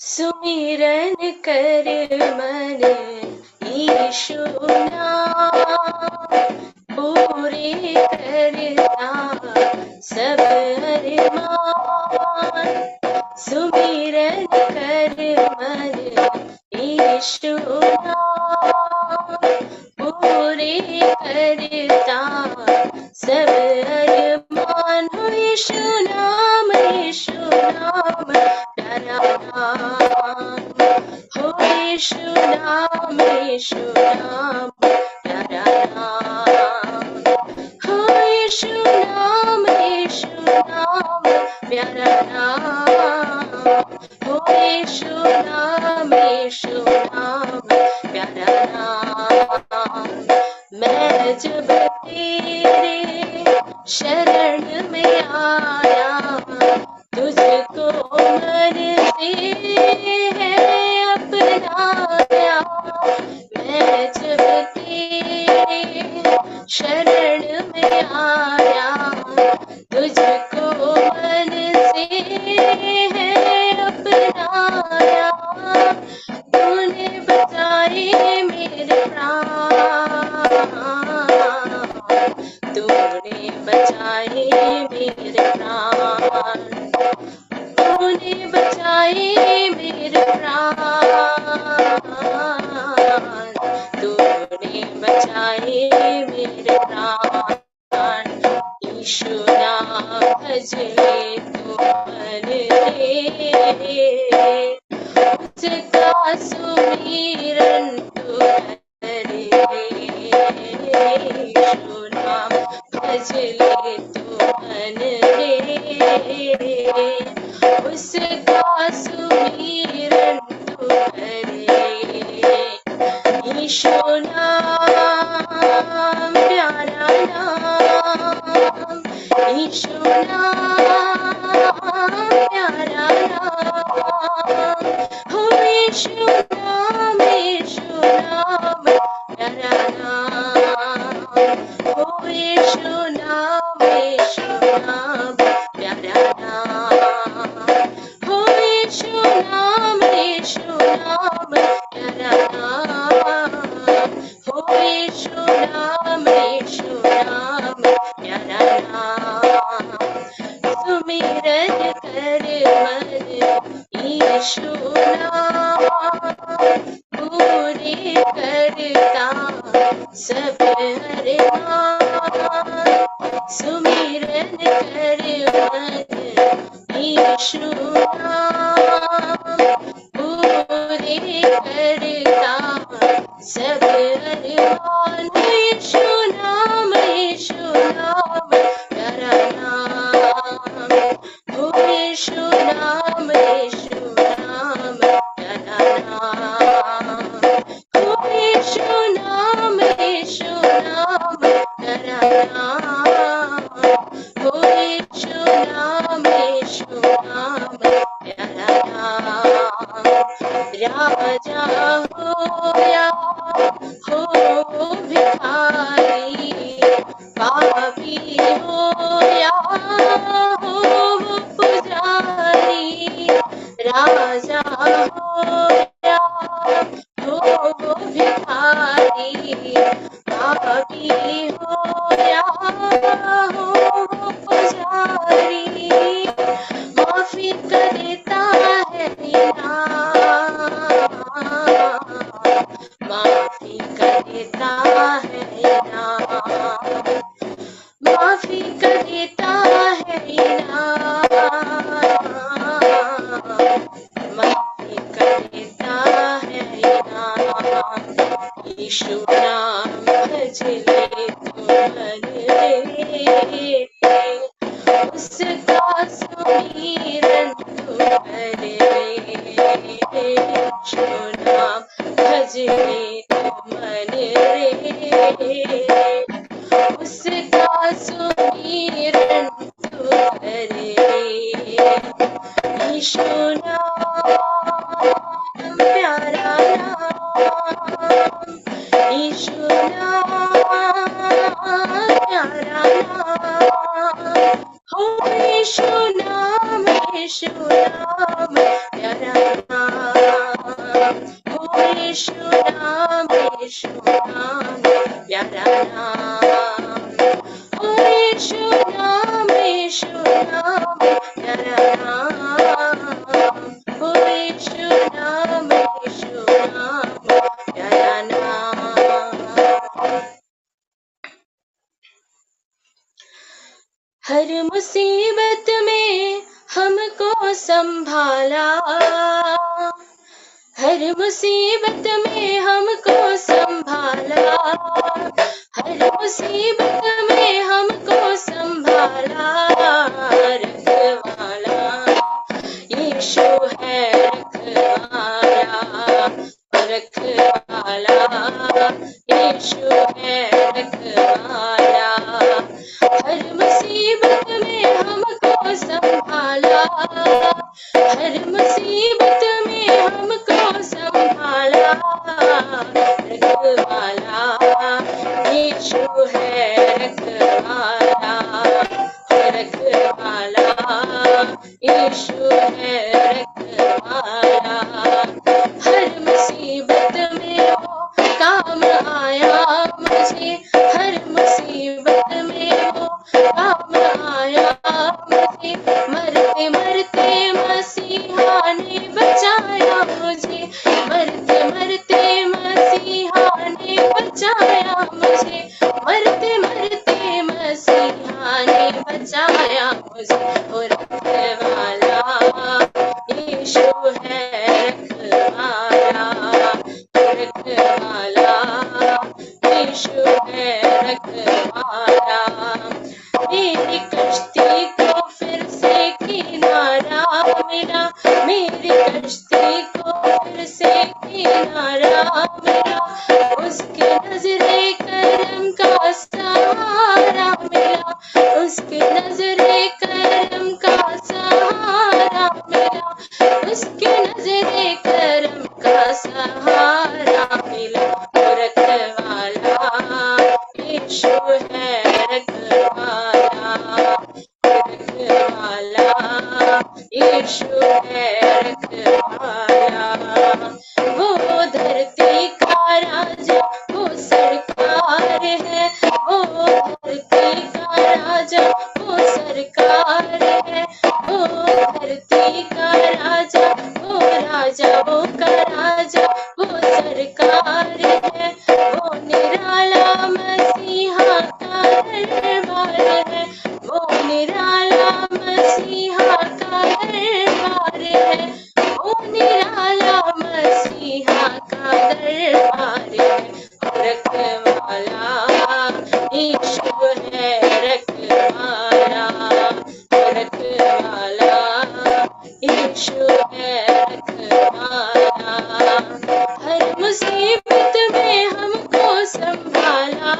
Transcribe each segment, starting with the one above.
सुमिरन कर मन ईशु नाम, पूरे करता सब अरमान। सुमिरन कर मन ईशु नाम, पूरे करता सब अरमान। हो यीशु नाम प्यारा नाम, हो यीशु नाम प्यारा नाम, हो यीशु नाम प्यारा नाम, हो यीशु नाम प्यारा नाम। मैं जब तेरे शरण में आया, तुझको मन से है अपनाया। मैं जब तेरे शरण में आया, तुझको मन से है अपनाया। तूने बचाए मेरे प्राण, तूने बचाए मेरे प्राण, तूने बचाए मेरे प्राण, तूने बचाए मेरे प्राण। यीशु नाम भज ले तू मन रे, उसका सुमिरन तू करे। यीशु नाम भज ले तू मन रे, उसका सुमिरन तू करे। यीशु नाम प्यारा नाम, यीशु नाम प्यारा नाम, हो यीशु नाम प्यारा नाम, हो यीशु नाम प्यारा नाम, हो यीशु नाम प्यारा नाम, हो यीशु नाम प्यारा नाम। सुमिरन कर मन यीशु नाम, पूरे करता सब अरमान। सुमिरन कर मन यीशु नाम, पूरे करता सब अरमान। यीशु नाम प्यारा नाम, हो यीशु नाम प्यारा नाम, हो यीशु नाम प्यारा नाम, हो यीशु नाम प्यारा नाम। राजा हो या हो भिखारी, पापी हो या हो पुजारी, राजा हो या हो भिखारी, पापी हो या हो पुजारी, माफी कर देता है इनाम, माफी कर देता है इनाम, माफी कर देता है इनाम, माफी कर देता है इनाम। यीशु नाम भज ले तू मन रे, उसका सुमिरन तू करे। यीशु नाम भज ले तू मन रे, उसका सुमिरन तू करे। यीशु नाम प्यारा नाम, यीशु नाम प्यारा नाम, हो यीशु नाम प्यारा नाम। यीशु नाम प्यारा नाम। ओ यीशु नाम प्यारा नाम। ओ यीशु नाम प्यारा नाम। हर मुसीबत में हमको संभाला, हर मुसीबत में हमको संभाला, हर मुसीबत में हमको संभाला। रखवाला यीशु है, रखवाला रखवाला यीशु है, रखवाला। हर मुसीबत में हमको संभाला, हर मुसीबत में हमको संभाला। रखवाला यीशु है, रखवाला रखवाला यीशु है, रखवाला। हर मुसीबत में वो काम आया मुझे, हर मुसीबत में वो काम आया मुझे। मरते मरते मसीहा ने बचाया मुझे, मरते मरते मसीहा ने बचाया मुझे, मरते मरते मसीहा ने बचाया मुझे। ओ रखवाला यीशु है, रखवाला रखवाला यीशु है, रखवाला। मेरी कश्ती को फिर से किनारा मिला, मेरी कश्ती को फिर से किनारा मिला। उसके नजरे करम का सहारा मिला, उसके नजरे करम का सहारा मिला, उसके नजरे करम का सहारा मिला। रखवाला यीशु है, रखवाला रखवाला यीशु है, रखवाला। वो धरती का राजा, वो सरकार है, वो धरती का राजा, वो सरकार है, वो धरती का राजा, वो राजा, वो का राजा, वो सरकार है। वो निराला मसीहा का दरबार है, वो निराला मसीहा का दरबार है, वो निराला मसीहा का दरबार है। रखवाला यीशु है, रखवाला रखवाला यीशु है, रखवाला। हर मुसीबत में हमको संभाला,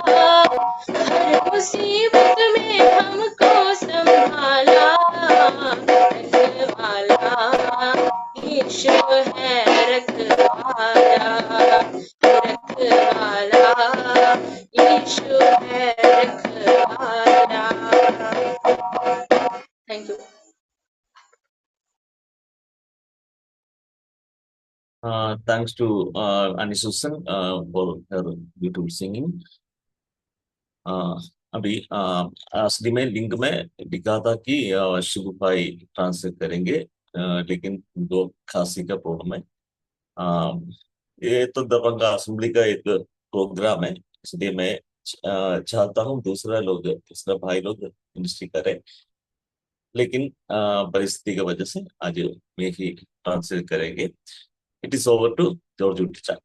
हर मुसीबत में हमको संभाला। रखवाला यीशु है, रखवाला रखवाला यीशु है, रखवाला। Thank you. Thanks to Annie Susan for her beautiful singing. अभी असली में लिंक में लिखा था कि शिबू भाई ट्रांसलेट करेंगे, लेकिन दो खांसी का प्रॉब्लम है। ये तो दरभंगा असेंबली का एक प्रोग्राम है, इसलिए मैं चाहता हूँ दूसरा भाई लोग मिनिस्ट्री करें, लेकिन परिस्थिति की वजह से आज मैं ही ट्रांसलेट करेंगे। It is over to George teacher.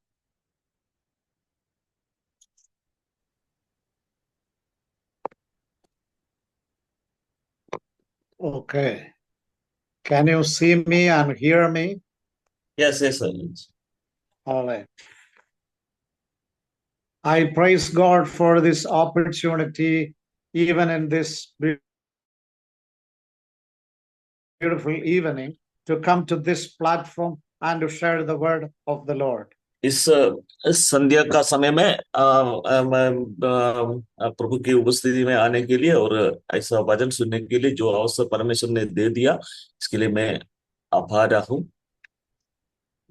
Okay. Can you see me and hear me? Yes, sir. All right. I praise God for this opportunity, even in this beautiful evening, to come to this platform and to share the word of the Lord. इस संध्या का समय में प्रभु की उपस्थिति में आने के लिए और ऐसा वचन सुनने के लिए जो अवसर परमेश्वर ने दे दिया, इसके लिए मैं आभारी हूँ।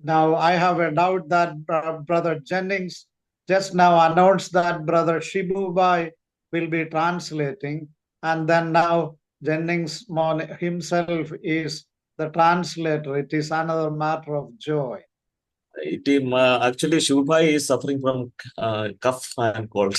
Now, I have a doubt that Brother Jennings just now announced that Brother Shibubai will be translating, and then now Jennings himself is the translator. It is another matter of joy. Actually, Shivbhai is suffering from cough and cold.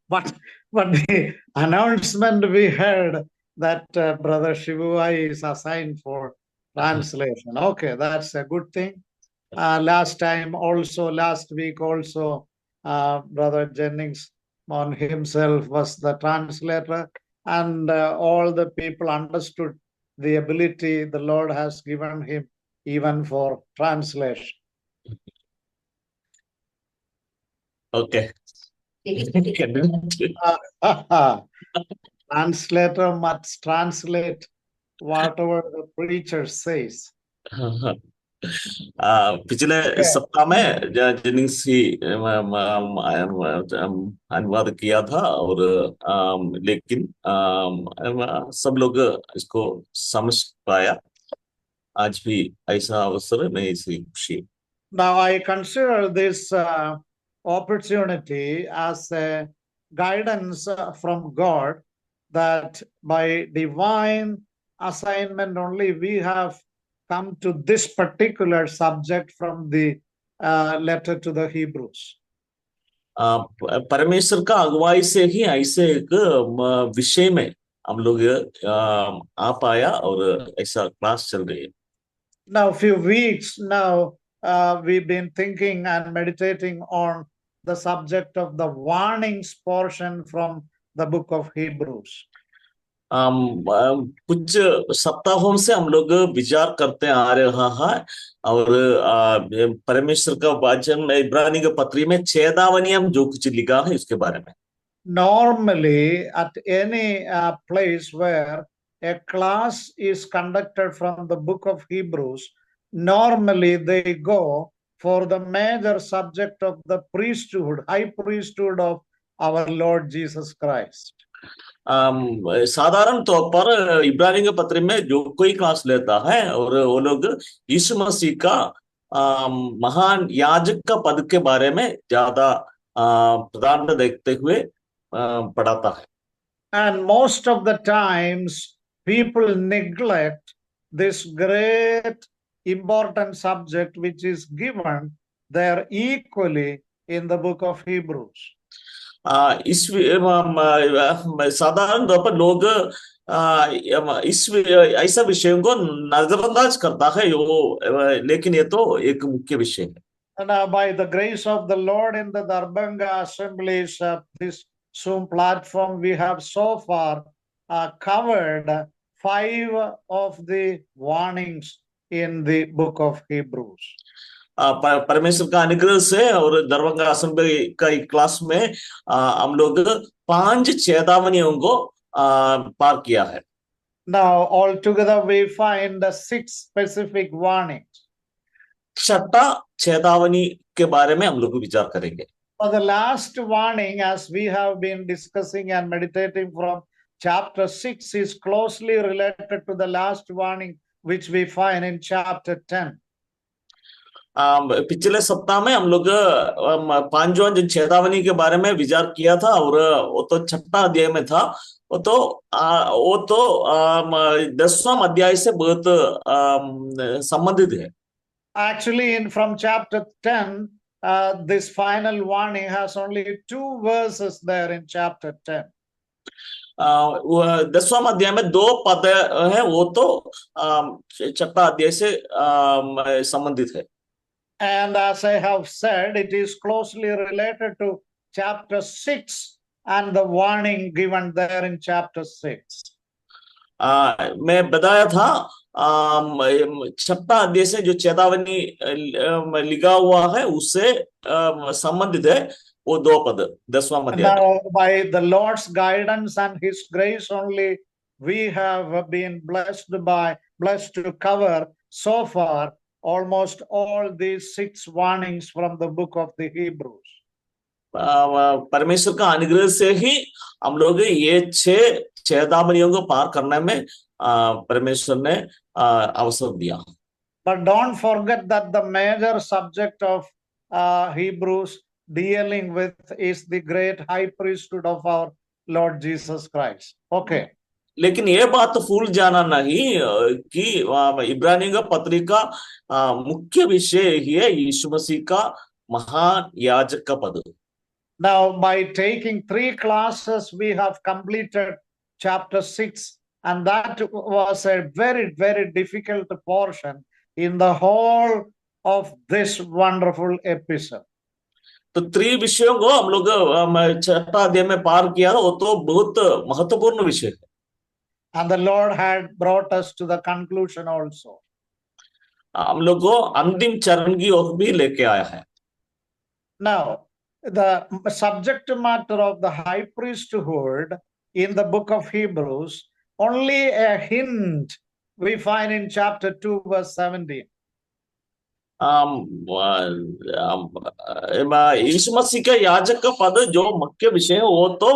but the announcement we heard that Brother Shibuai is assigned for translation. Okay, that's a good thing. Last week also, Brother Jennings on himself was the translator, and all the people understood the ability the Lord has given him even for translation. Okay. Translator must translate whatever the preacher says. पिछले सप्ताह में Jennings ही अनुवाद किया था और लेकिन सब लोग इसको समझ पाया. आज भी ऐसा अवसर में इसी खुशी. Now I consider this opportunity as a guidance from God, that by divine assignment only we have come to this particular subject from the letter to the Hebrews. परमेश्वर का अगुवाई से ही ऐसे एक विषय में हम लोग आ पाया और ऐसा क्लास चल रही है. Now a few weeks now we've been thinking and meditating on the subject of the warnings portion from the book of Hebrews. कुछ सप्ताहों से हम लोग विचार करते आ रहा है और परमेश्वर का वचन इब्रानी के पत्री में चेतावनियां जो कुछ लिखा है उसके बारे में. Normally, at any place where a class is conducted from the book of Hebrews, normally they go for the major subject of the priesthood, high priesthood of our Lord Jesus Christ. साधारण तौर पर इब्रानी के पत्र में जो कोई class लेता है और वो लोग यीशु मसीह का महान याजक का पद के बारे में ज्यादा प्राधान्य देखते हुए पढ़ाता है. And most of the times people neglect this great important subject which is given there equally in the book of Hebrews. इस साधारण तौर पर लोग इस ऐसा विषयों को नजरअंदाज करता है लेकिन ये तो एक मुख्य विषय है. And by the grace of the Lord in the Darbhanga assemblies of this Zoom platform, we have so far covered 5 of the warnings in the book of Hebrews. परमेश्वर का अनुग्रह से और दरभंगा असेंबली का क्लास में हम लोग 5 चेतावनियों को पार किया है. Now altogether we find 6 specific warnings. 6 चेतावनी के बारे में हम लोग विचार करेंगे. For the last warning, as we have been discussing and meditating from chapter 6, is closely related to the last warning which we find in chapter 10. पिछले सप्ताह में हम लोग 5 चेतावनी के बारे में विचार किया था और वो तो 6वां अध्याय में था. वो तो 10वां अध्याय से बहुत संबंधित है. Actually, from chapter 10, this final warning has only 2 verses there in chapter 10. 10वां अध्याय में 2 पद है, वो तो 6वां अध्याय से संबंधित है. And as I have said, it is closely related to chapter 6 and the warning given there in chapter 6. मैं बताया था 6वां अध्याय से जो चेतावनी लिखा हुआ है उससे संबंधित है वो 2 पद 10वां अध्याय. Now, by the Lord's guidance and His grace only, we have been blessed to cover so far almost all these 6 warnings from the book of the Hebrews. परमेश्वर का अनुग्रह से ही हम लोग ये 6 छेदावनियों को पार करने में परमेश्वर ने अवसर दिया। But don't forget that the major subject of Hebrews dealing with is the great high priesthood of our Lord Jesus Christ. Okay. लेकिन ये बात भूल जाना नहीं कि इब्रानियों का पत्रिका मुख्य विषय ही है यीशु मसीह का महान याजक का पद। Now, by taking 3 classes, we have completed chapter 6, and that was a very, very difficult portion in the whole of this wonderful episode. तो 3 विषयों को हम लोग 6वां अध्याय में पार किया, वो तो बहुत महत्वपूर्ण विषय है। And the Lord had brought us to the conclusion also. हम लोग को अंतिम चरण की ओर भी लेके आया है। Now, the subject matter of the high priesthood in the book of Hebrews, only a hint we find in chapter 2, verse 17. यीशु मसीह का याजक का पद जो मुख्य विषय है, वो तो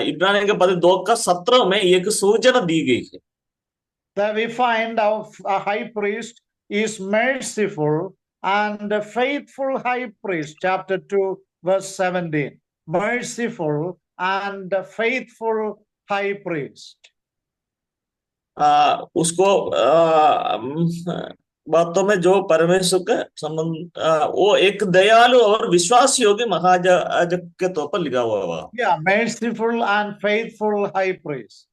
इब्रानियों के पद 2 का 17 में एक सूचना दी गई है। That we find our high priest is merciful and a faithful high priest, chapter 2, verse 17. Merciful and a faithful high priest. उसको बातों में जो परमेश्वर के संबंध, वो एक दयालु और विश्वास योग्य महायाजक के तौर पर लिखा हुआ। Yeah, merciful and faithful high priest.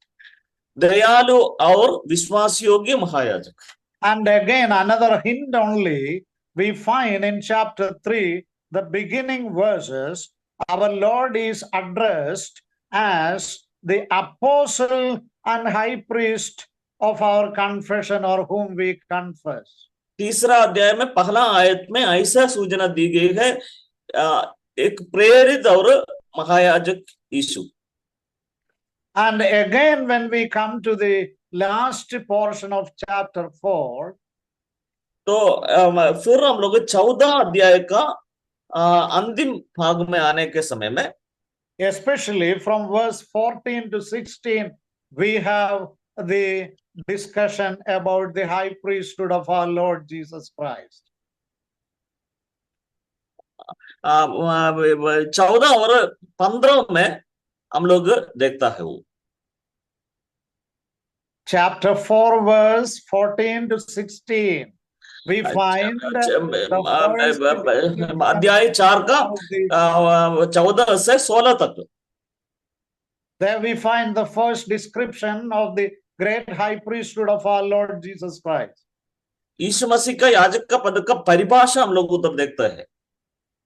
दयालु और विश्वास योग्य महायाजक। And again, another hint only we find in chapter 3, the beginning verses, our Lord is addressed as the apostle and high priest of our confession, or whom we confess. तीसरा अध्याय में पहला आयत में ऐसा सूचना दी गई है, एक प्रेरित और महायाजक यीशु। And again, when we come to the last portion of chapter 4, तो फिर हम लोग 14 अध्याय का अंतिम भाग में आने के समय में, especially from verse 14 to 16, we have the discussion about the high priesthood of our Lord Jesus Christ. 14 और 15 में हम लोग देखता है वो। Chapter 4, verse 14 to 16, we find अध्याय 4 का 14 से 16 तक। There we find the first description of the great high priesthood of our Lord Jesus Christ. यीशु मसीह का याजक का पद का परिभाषा हम लोग उधर देखते हैं।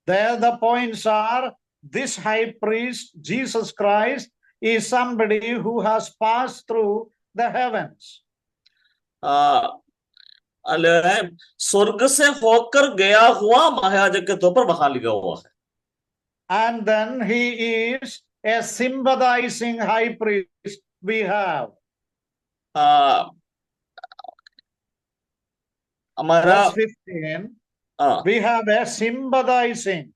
There the points are, this high priest, Jesus Christ, is somebody who has passed through the heavens. स्वर्ग से होकर गया हुआ महायाजक के तौर पर वहां लिखा हुआ है। And then he is a sympathizing high priest we have. हमारा Verse 15, we have a sympathizing.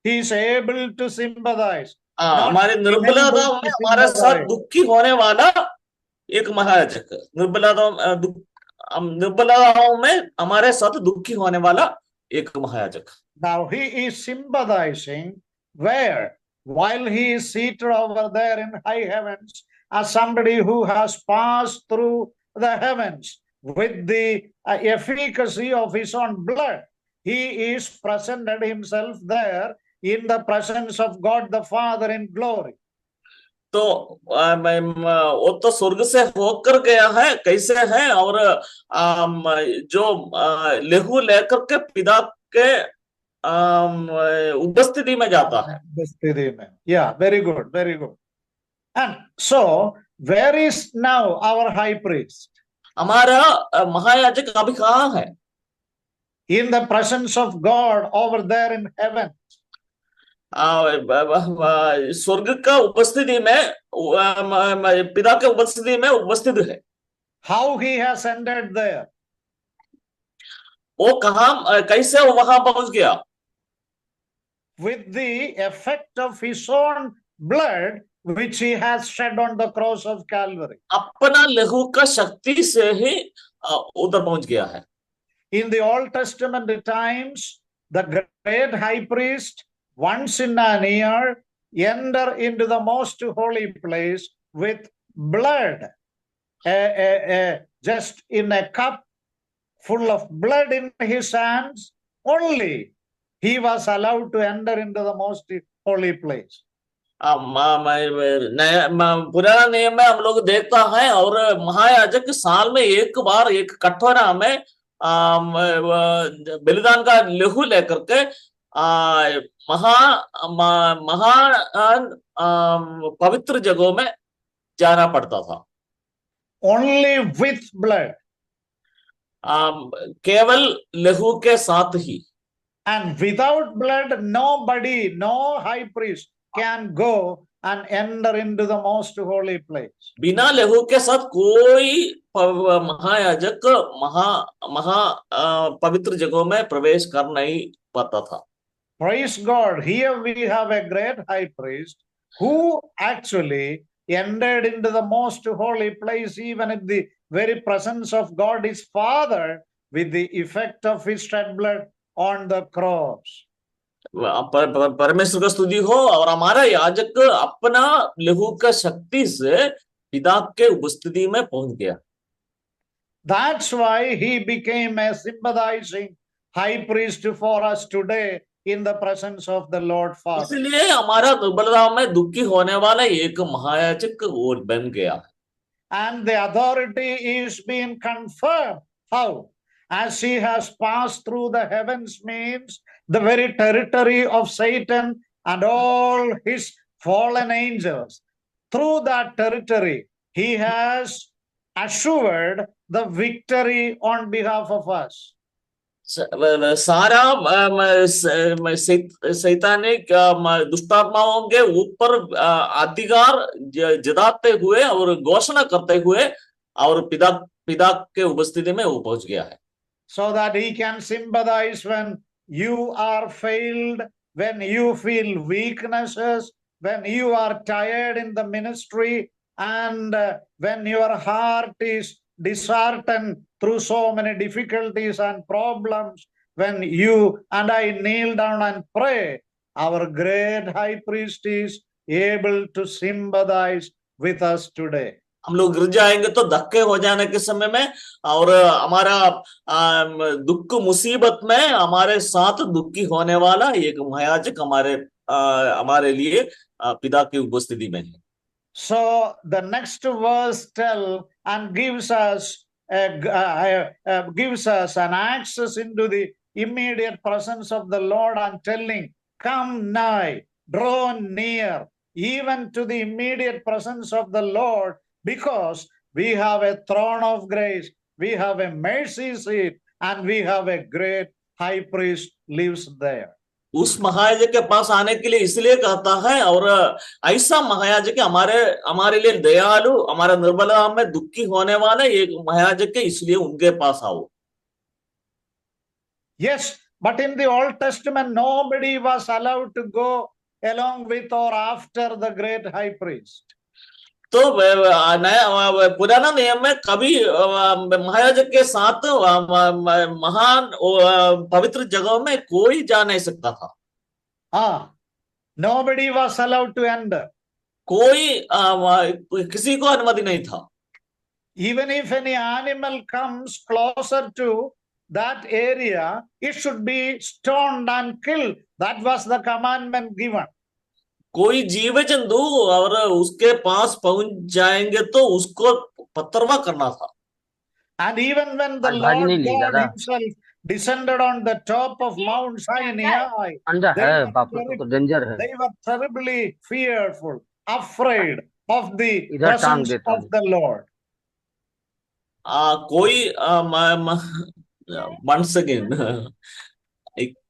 He is able to sympathize. हमारे निर्बलताओं में हमारे साथ दुखी होने वाला एक महायाजक। निर्बलताओं में हमारे साथ दुखी होने वाला एक महायाजक। Now he is sympathizing where? While he is seated over there in high heavens, as somebody who has passed through the heavens with the efficacy of his own blood, he is presented himself there in the presence of God the Father in glory. तो वो तो स्वर्ग से होकर गया है, कैसे है, और जो लहू लेकर के पिता के उपस्थिति में जाता है। उपस्थिति में, yeah, very good, very good. And so, where is now our high priest? हमारा महायाजक अभी कहाँ है? In the presence of God over there in heaven. स्वर्ग का उपस्थिति में, पिता के उपस्थिति में उपस्थित है। How he has entered there? वो कहाँ, कैसे वो वहां पहुंच गया? With the effect of his own blood, which he has shed on the cross of Calvary. अपना लहू का शक्ति से ही उधर पहुंच गया है। In the Old Testament times, the great high priest once in an year enter into the most holy place with blood, just in a cup full of blood in his hands. Only he was allowed to enter into the most holy place. पुराना नियम में हम लोग देखता है, और महायाजक साल में एक बार एक कटोरा में बलिदान का लहू लेकर के पवित्र जगहों में जाना पड़ता था। Only with blood. केवल लहू के साथ ही। And without blood, nobody, no high priest can go and enter into the most holy place. बिना लहू के साथ कोई महायाजक पवित्र जगहों में प्रवेश कर नहीं पाता था। Praise God. Here we have a great high priest who actually entered into the most holy place, even in the very presence of God his Father, with the effect of his shed blood on the cross. परमेश्वर का स्तुति हो, और हमारा याजक अपना लहू का शक्ति से पिता के उपस्थिति में पहुंच गया। That's why he became a sympathizing high priest for us today in the presence of the Lord Father. इसलिए हमारा दुर्बलता में दुखी होने वाला एक महायाजक और बन गया। And the authority is being confirmed. How? As he has passed through the heavens, means the very territory of Satan and all his fallen angels. Through that territory, he has assured the victory on behalf of us. सारा सैतानिक दुष्टात्माओं के ऊपर अधिकार जताते हुए और घोषणा करते हुए और पिता के उपस्थिति में वो पहुंच गया है। So that he can sympathize when you are failed, when you feel weaknesses, when you are tired in the ministry, and when your heart is disheartened through so many difficulties and problems, when you and I kneel down and pray, our great high priest is able to sympathize with us today. हम लोग गिर जाएंगे तो धक्के हो जाने के समय में, और हमारा दुख मुसीबत में हमारे साथ दुखी होने वाला एक महायाजक हमारे लिए पिता की उपस्थिति में है। So the next verse tell and gives us an access into the immediate presence of the Lord, and telling, come nigh, draw near, even to the immediate presence of the Lord, because we have a throne of grace, we have a mercy seat, and we have a great high priest lives there. उस महायाजक के पास आने के लिए इसलिए कहता है, और ऐसा महायाजक हमारे लिए दयालु, हमारा निर्बलता में दुखी होने वाला एक महायाजक है, इसलिए उनके पास आओ। Yes, but in the Old Testament, nobody was allowed to go along with or after the great high priest. तो पुराना नियम में कभी महायाजक के साथ महान पवित्र जगहों में कोई जा नहीं सकता था। Nobody was allowed to enter. कोई किसी को अनुमति नहीं था। Even if any animal comes closer to that area, it should be stoned and killed. That was the commandment given. कोई जीव जंतु और उसके पास पहुंच जाएंगे तो उसको पत्थरवा करना था। And even when the Lord God himself descended on the top of Mount Sinai, they were terribly fearful, afraid of the presence of the Lord. Once again,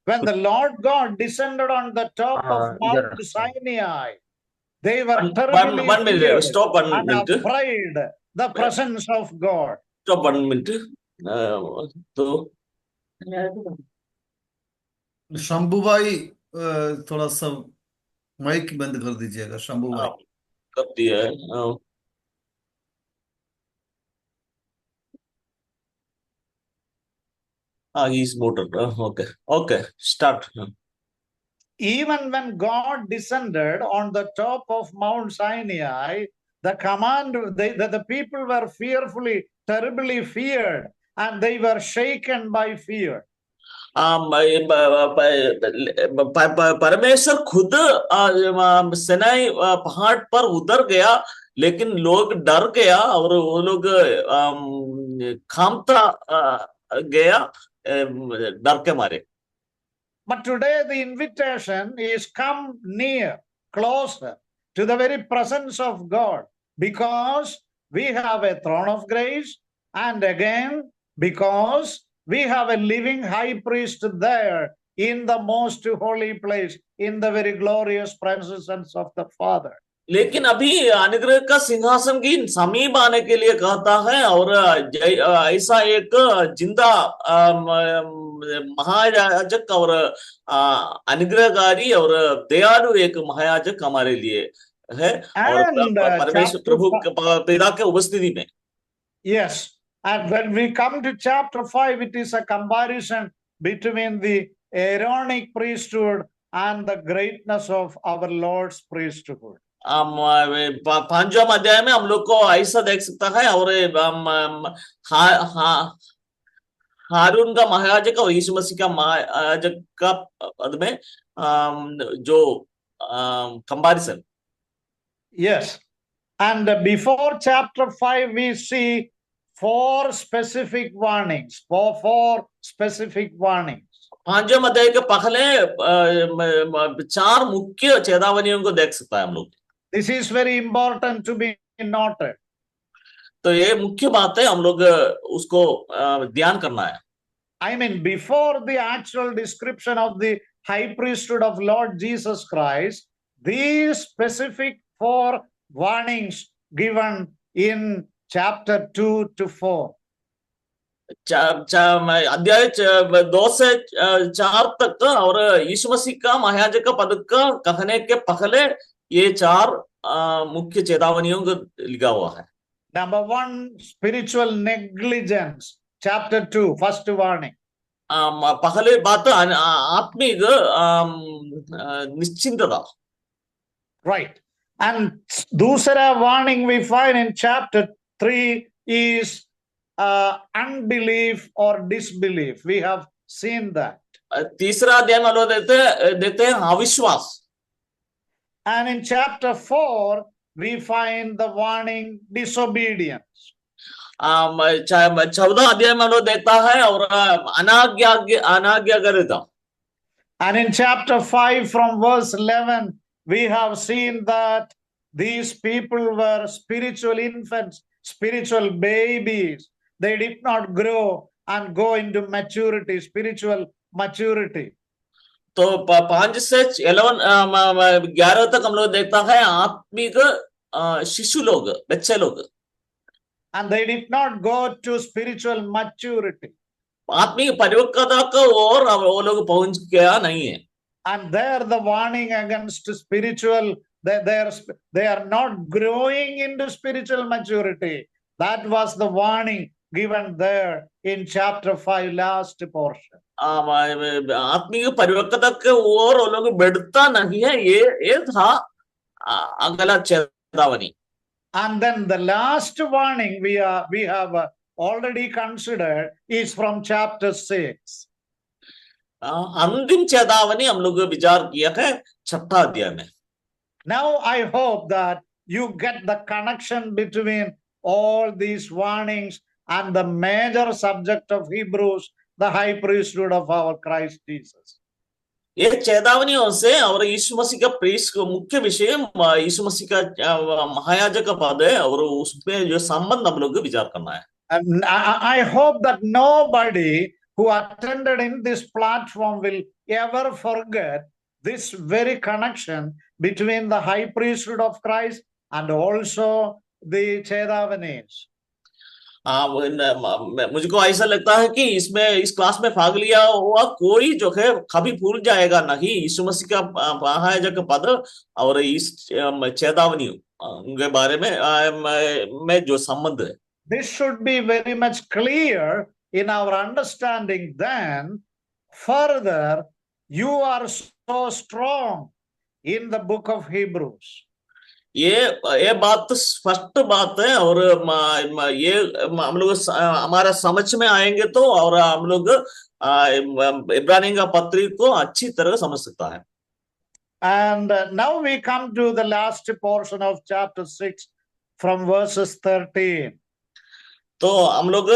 when the Lord God descended on the top of Mount Sinai, they were terribly feared and afraid the presence of God. Stop 1 minute. तो शंभू भाई थोड़ा सा mic बंद कर दीजिएगा, शंभू भाई। कर दिया है। हाँ, इस motor. Okay, okay, start. Even when God descended on the top of Mount Sinai, the people were fearfully, terribly feared, and they were shaken by fear. परमेश्वर खुद सिनाई पहाड़ पर उतर गया, लेकिन लोग डर गया और वो लोग खामता गया डर के मारे। But today the invitation is come near, closer to the very presence of God, because we have a throne of grace, and again, because we have a living high priest there in the most holy place, in the very glorious presence of the Father. लेकिन अभी अनुग्रह का सिंहासन की समीप आने के लिए कहता है, और ऐसा एक जिंदा महायाजक और अनुग्रहकारी और दयालु एक महायाजक हमारे लिए है, और And परमेश्वर प्रभु पिता के उपस्थिति में। Yes, and when we come to chapter 5, it is a comparison between the Aaronic priesthood and the greatness of our Lord's priesthood. पांचवां अध्याय में हम लोग को ऐसा देख सकता है, और हारून का महायाजक और यीशु मसीह का महायाजक का पद में जो comparison. Yes, and before chapter 5 we see four specific warnings, four specific warnings. पांचवें अध्याय के पहले चार मुख्य चेतावनियों को देख सकता है हम लोग। This is very important to be noted. तो ये मुख्य बात है, हम लोग उसको ध्यान करना है। I mean, before the actual description of the high priesthood of Lord Jesus Christ, these specific four warnings given in chapter 2 to 4. अध्याय 2 से 4 तक और यीशु मसीह का महायाजक का पद का कहने के पहले ये चार मुख्य चेतावनियों को लिखा हुआ है। Number 1, spiritual negligence, chapter 2, first warning. पहले बात आत्मिक निश्चिंतता। Right. And दूसरा warning we find in chapter 3 is unbelief or disbelief. We have seen that. तीसरा अध्याय में लोग देखते हैं अविश्वास। And in chapter 4 we find the warning disobedience. 14 अध्याय में लोग देखता है और अनाज्ञाकारिता। And in chapter 5 from verse 11 we have seen that these people were spiritual infants, spiritual babies. They did not grow and go into maturity, spiritual maturity. तो 5 से 11 तक हम लोग देखता है आत्मिक शिशु लोग, बच्चे लोग। And they did not go to spiritual maturity. आत्मिक परिपक्वता को और वो लोग पहुंच गया नहीं है। And there the warning against spiritual, they are not growing into spiritual maturity. That was the warning given there in chapter 5, last portion. आत्मिक परिपक्वता के और वो लोग बढ़ता नहीं है, ये था अगला चेतावनी। And then the last warning we have already considered is from chapter 6. अंतिम चेतावनी हम लोग विचार किया है 6 अध्याय में। Now I hope that you get the connection between all these warnings and the major subject of Hebrews, the high priesthood of our Christ Jesus. ये चेतावनियों से और यीशु मसीह का प्रीस्ट मुख्य विषय यीशु मसीह का महायाजक का पद है, और उसमें जो संबंध हम लोग विचार करना है। And I hope that nobody who attended in this platform will ever forget this very connection between the high priesthood of Christ and also the Chedavanis. मुझको ऐसा लगता है कि इसमें इस क्लास में भाग लिया हुआ कोई जो है कभी भूल जाएगा नहीं यीशु मसीह का महायाजक पद और इस चेतावनी उनके बारे में जो संबंध है, This should be very much clear in our understanding. Then, further, you are so strong in the book of Hebrews. ये बात तो स्पष्ट बात है, और ये हम लोग हमारा समझ में आएंगे तो, और हम लोग इब्रानियों का पत्री को अच्छी तरह समझ सकता है। And now we come to the last portion of chapter 6 from verses 13. तो हम लोग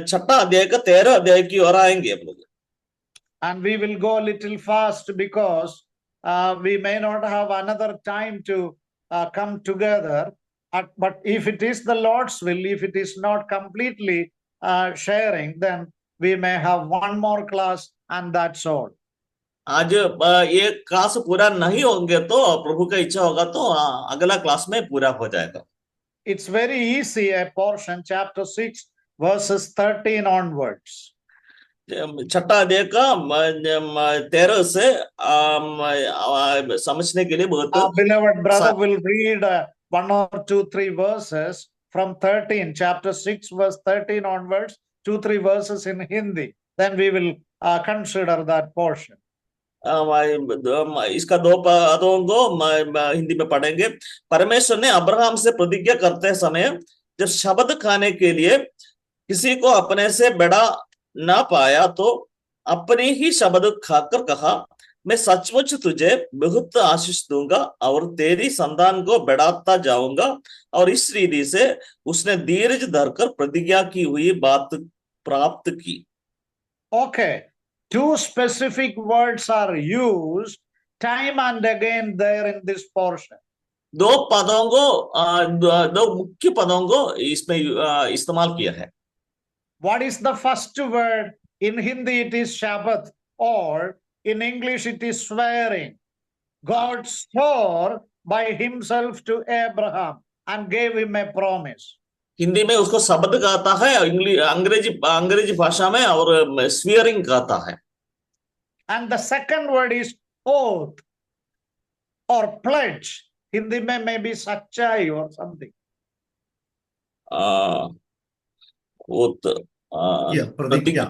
छठा अध्याय का 13 अध्याय की ओर आएंगे हम लोग। And we will go a little fast because we may not have another time to come together. But if it is the Lord's will, if it is not completely sharing, then we may have one more class and that's all. आज ये class पूरा नहीं होंगे तो प्रभु का इच्छा होगा तो अगला क्लास में पूरा हो जाएगा। It's very easy, a portion, chapter 6, verses 13 onwards. छठा अध्याय का 13 से समझने के लिए बहुत Our beloved brother will read 1 or 2, 3 verses from 13, chapter 6, verse 13 onwards, 2, 3 verses in Hindi. Then we will consider that portion. इसका दो पदों को हिंदी में पढ़ेंगे। परमेश्वर ने अब्राहम से प्रतिज्ञा करते समय जब शब्द खाने के लिए किसी को अपने से बड़ा ना पाया तो अपनी ही शब्द खाकर कहा, मैं सचमुच तुझे बहुत आशीष दूंगा और तेरी संतान को बढ़ाता जाऊंगा। और इस रीति से उसने धीरज धरकर प्रतिज्ञा की हुई बात प्राप्त की। Okay, 2 specific words are used time and again there in this portion. दो पदों को दो मुख्य पदों को इसमें इस्तेमाल किया है। What is the first word? In Hindi it is Shabbat, or in English it is swearing. God swore by himself to Abraham and gave him a promise. Hindi में उसको शब्द कहता है, अंग्रेजी भाषा में और स्वीयरिंग कहता है। And the second word is oath or pledge. Hindi में maybe सच्चाई or something. प्रतिज्ञा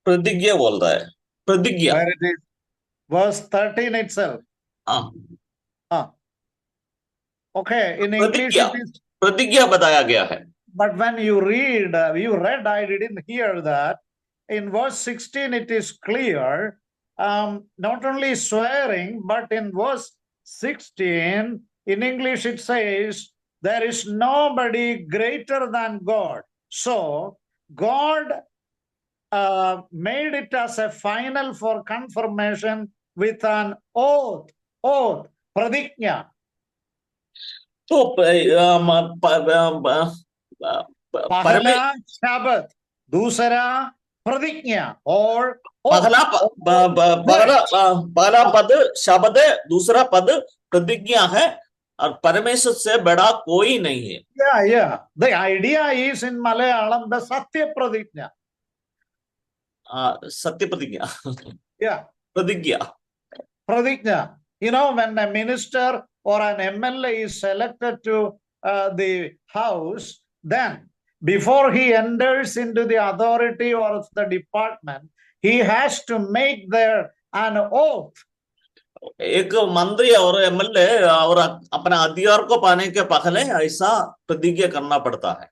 प्रतिज्ञा बोल रहा है, प्रतिज्ञा। Where it is verse 13 itself. Okay, in English it is प्रतिज्ञा बताया गया है। But when you read, I didn't hear that. In verse 16 it is clear, not only swearing, but in verse 16 in English it says, there is nobody greater than God. So God made it as a final for confirmation with an oath, pratiknya. तो पहला शब्द, दूसरा प्रतिज्ञा, और पहला पद शब्द है, दूसरा पद प्रतिज्ञा है, और परमेश्वर से बड़ा कोई नहीं है। Yeah. The idea is in Malayalam the Satya Pradigna. सत्य प्रतिज्ञा। Yeah. प्रतिज्ञा। You know, when a minister or an MLA is selected to the house, then before he enters into the authority or the department, he has to make there an oath. एक मंत्री और MLA और अपने अधिकार को पाने के पहले ऐसा प्रतिज्ञा करना पड़ता है।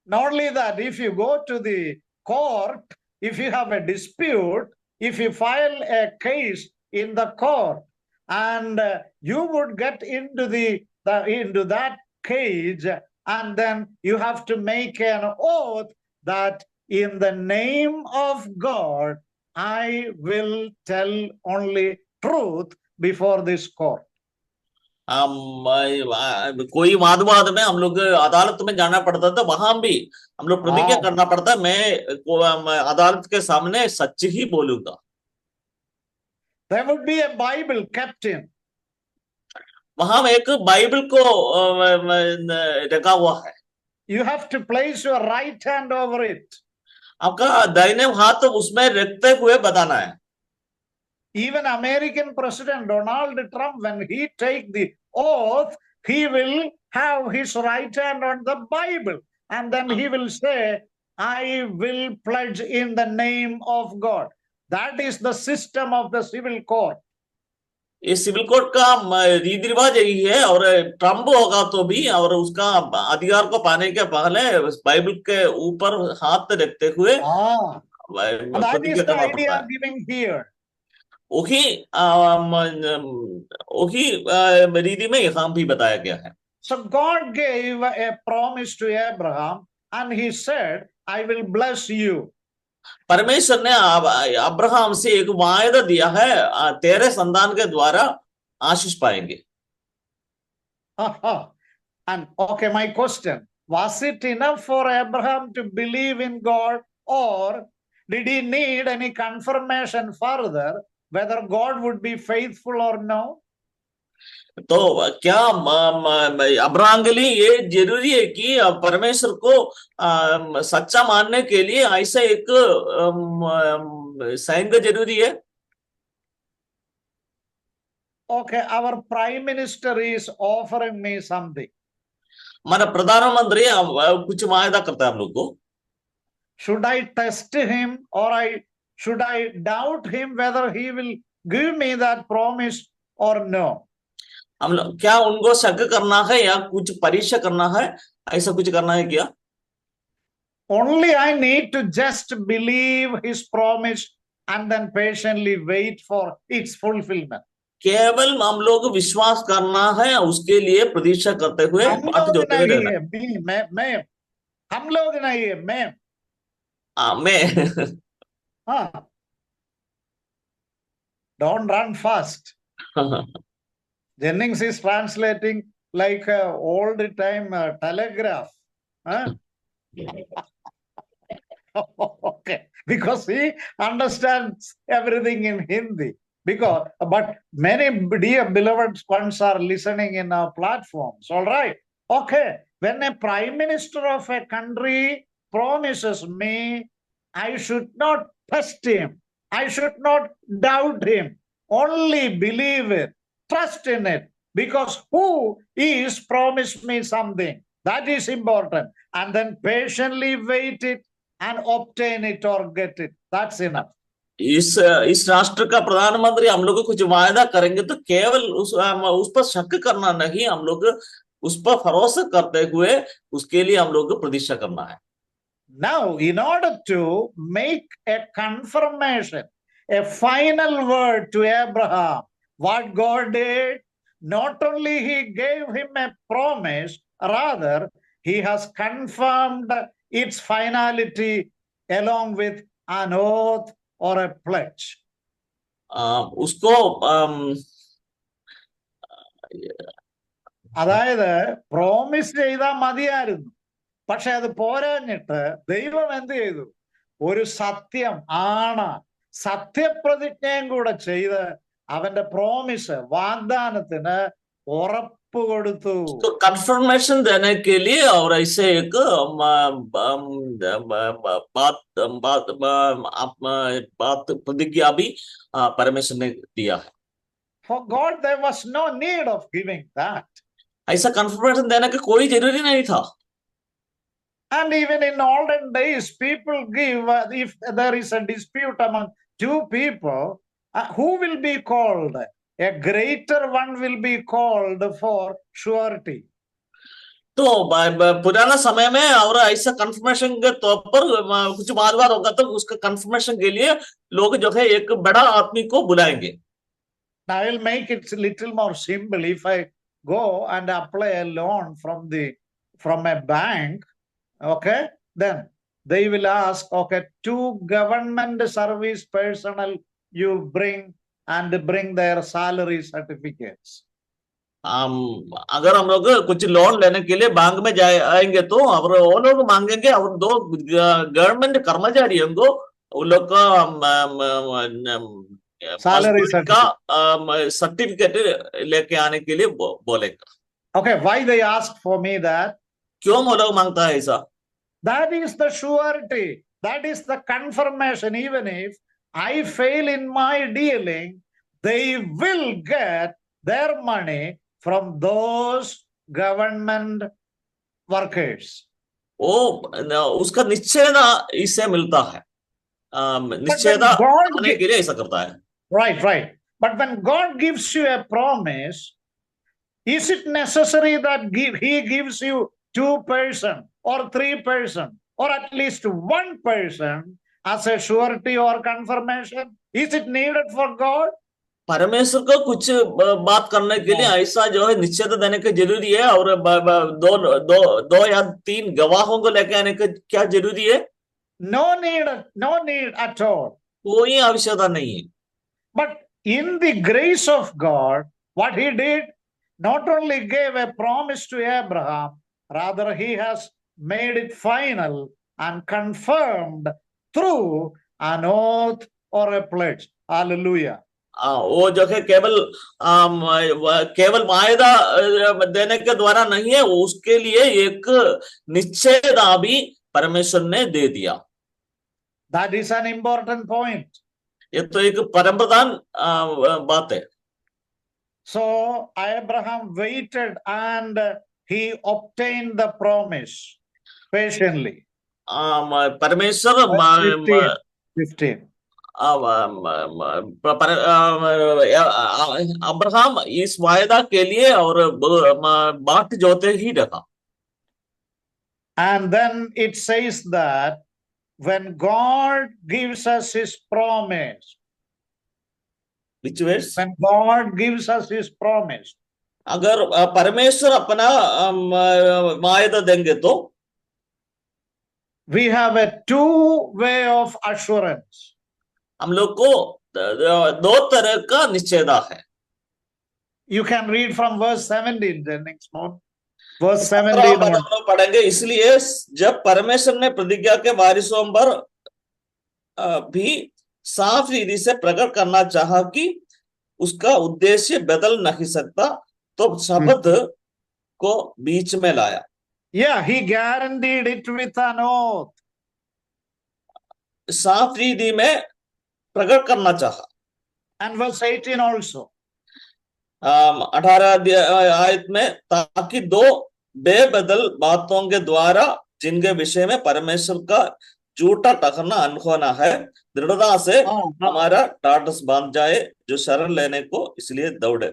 Not only that, if you go to the court, if you have a dispute, if you file a case in the court, and you would get into into that cage, and then you have to make an oath that in the name of God, I will tell only truth before this court. कोई वाद में हम लोग अदालत में जाना पड़ता था, वहां भी हम लोग प्रतिज्ञा करना पड़ता, मैं अदालत के सामने सच ही बोलूंगा। There would be a Bible kept in. वहां एक बाइबल को रखा हुआ है। You have to place your right hand over it. आपका दाहिने हाथ उसमें रखते हुए बताना है। Even American President Donald Trump, when he take the oath, he will have his right hand on the Bible. And then he will say, I will pledge in the name of God. That is the system of the civil court. ये civil court का रीति रिवाज यही है, और Trump होगा तो भी, और उसका अधिकार को पाने के पहले बाइबल के ऊपर हाथ रखते हुए And that is प्रतिज्ञा the करना पड़ता idea है। I'm giving here. वही रीति में यहाँ भी बताया गया है। So God gave a promise to Abraham, and he said, I will bless you. परमेश्वर ने अब्राहम से एक वायदा दिया है, तेरे संतान के द्वारा आशीष पाएंगे। And okay, my question, was it enough for Abraham to believe in God, or did he need any confirmation further whether God would be faithful or no? तो क्या अब्राहम के लिए ये जरूरी है कि परमेश्वर को सच्चा मानने के लिए ऐसा एक साइन का जरूरी है? Okay, our prime minister is offering me something. हमारा प्रधानमंत्री कुछ वायदा करता है हम लोग को। Should I test him, or should I doubt him whether he will give me that promise or no? हम लोग क्या उनको शक करना है या कुछ परीक्षा करना है, ऐसा कुछ करना है क्या? Only I need to just believe his promise and then patiently wait for its fulfillment. केवल हम लोग विश्वास करना है, उसके लिए प्रतीक्षा करते हुए बाट जोते हुए रहना। मैं हम लोग नहीं है, मैं हाँ, don't run fast. Jennings is translating like old time telegraph. Okay, because he understands everything in Hindi. But many dear beloved ones are listening in our platforms. All right. Okay. When a prime minister of a country promises me, I should not test him. I should not doubt him. Only believe it. Trust in it. Because who is promised me something? That is important. And then patiently wait it and obtain it or get it. That's enough. इस राष्ट्र का प्रधानमंत्री हम लोग को कुछ वायदा करेंगे तो केवल उस पर शक करना नहीं, हम लोग उस पर भरोसा करते हुए उसके लिए हम लोग को प्रतीक्षा करना है। Now, in order to make a confirmation, a final word to Abraham, what God did, not only he gave him a promise, rather he has confirmed its finality along with an oath or a pledge. उसको അതായത് promise ചെയ്താൽ മതിയായിരുന്നു, പക്ഷെ അത് പോരാഞ്ഞിട്ട് ദൈവം എന്ത് ചെയ്തു? ഒരു സത്യപ്രതിജ്ഞയും കൂടെ ചെയ്ത് അവന്റെ പ്രോമിസ്, വാഗ്ദാനത്തിന് ഉറപ്പ് കൊടുത്തു. कंफर्मेशन देने के लिए और ऐसे एक बात प्रतिज्ञा भी परमेश्वर ने दिया है। For God there was no need of giving that. ऐसा कंफर्मेशन देने की कोई जरूरी नहीं था। And even in olden days, people give, if there is a dispute among two people, who will be called? A greater one will be called for surety. तो पुराना समय में और ऐसा कंफर्मेशन के तौर पर कुछ वाद होगा तो उसका कंफर्मेशन के लिए लोग जो है एक बड़ा आदमी को बुलाएंगे। Now I will make it a little more simple. If I go and apply a loan from a bank, okay, then they will ask, okay, 2 government service personnel you bring and bring their salary certificates. अगर हम लोग कुछ loan लेने के लिए bank में आएंगे तो वो लोग मांगेंगे और 2 गवर्नमेंट कर्मचारियों को उन लोग का salary सर्टिफिकेट लेके आने के लिए बोलेगा। Okay, why they ask for me that? क्यों वो लोग मांगता है ऐसा? That is the surety. That is the confirmation. Even if I fail in my dealing, they will get their money from those government workers. उसका निश्चयता इससे मिलता है, But निश्चयता when God पाने के लिए ऐसा करता है। right. But when God gives you a promise, is it necessary that He gives you 2% or 3% or at least 1% as a surety or confirmation? Is it needed for God? परमेश्वर को कुछ बात करने के लिए ऐसा जो है निश्चयता देने की जरूरी है, और दो या तीन गवाहों को लेकर आने का क्या जरूरी है? No need at all. कोई आवश्यकता नहीं है। But in the grace of God, what He did, not only gave a promise to Abraham, rather He has made it final and confirmed through an oath or a pledge. Hallelujah. वो जो है केवल वायदा देने के द्वारा नहीं है, उसके लिए एक निश्चयता भी परमेश्वर ने दे दिया। That is an important point. ये तो एक परम प्रधान बात है। So Abraham waited and he obtained the promise patiently. परमेश्वर 15. अब्राहम इस वायदा के लिए और बाट जोते ही रखा। And then it says that when God gives us His promise, Which verse? when God gives us His promise, अगर परमेश्वर अपना वायदा देंगे तो we have a two-way of assurance. हम लोग को दो तरह का निश्चयता है। You can read from verse 17 then next month. Verse 17 on. पढ़ेंगे। इसलिए जब परमेश्वर ने प्रतिज्ञा के वारिसों पर भी साफ रीति से प्रकट करना चाहा कि उसका उद्देश्य बदल नहीं सकता, तो शब्द को बीच में लाया। Yeah, He guaranteed it with an oath. साफ रीति में प्रकट करना चाहा। And verse 18 also. 18 आयत में, ताकि दो बेबदल बातों के द्वारा जिनके विषय में परमेश्वर का झूठा टकराना अनहोना है, दृढ़ता से हमारा टाटस बांध जाए जो शरण लेने को इसलिए दौड़े।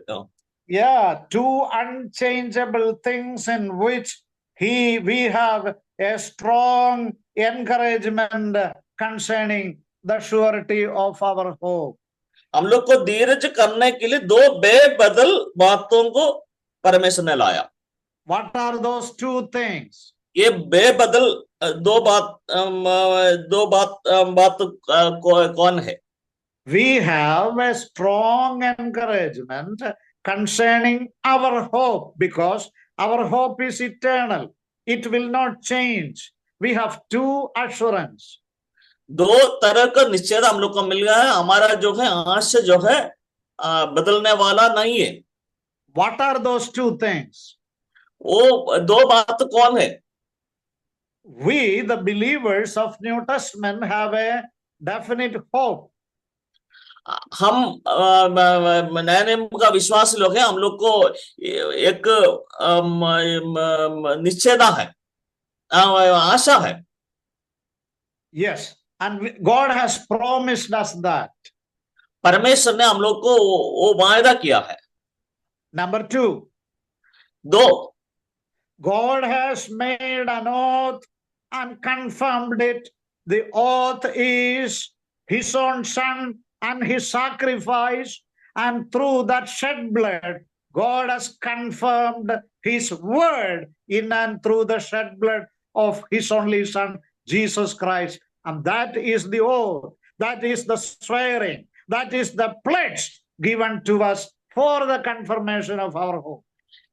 Yeah, two unchangeable things in which we have a strong encouragement concerning the surety of our hope. हम लोग को धीरज करने के लिए दो बेबदल बातों को परमेश्वर ने लाया। What are those two things? ये बेबदल दो बात कौन है? We have a strong encouragement concerning our hope, because our hope is eternal. It will not change. We have two assurance. दो तरह का निश्चय हम लोग को मिल गया है। हमारा जो है आश जो है बदलने वाला नहीं है। What are those two things? वो दो बात कौन है? We, the believers of New Testament, have a definite hope. हम नए नियम का विश्वास लोग हैं, हम लोग को एक निश्चयता है, आशा है। Yes, and God has promised us that. परमेश्वर ने हम लोग को वो वायदा किया है। Number 2, दो, God has made an oath and confirmed it. The oath is His own Son and His sacrifice, and through that shed blood, God has confirmed His word in and through the shed blood of His only Son, Jesus Christ. And that is the oath, that is the swearing, that is the pledge given to us for the confirmation of our hope.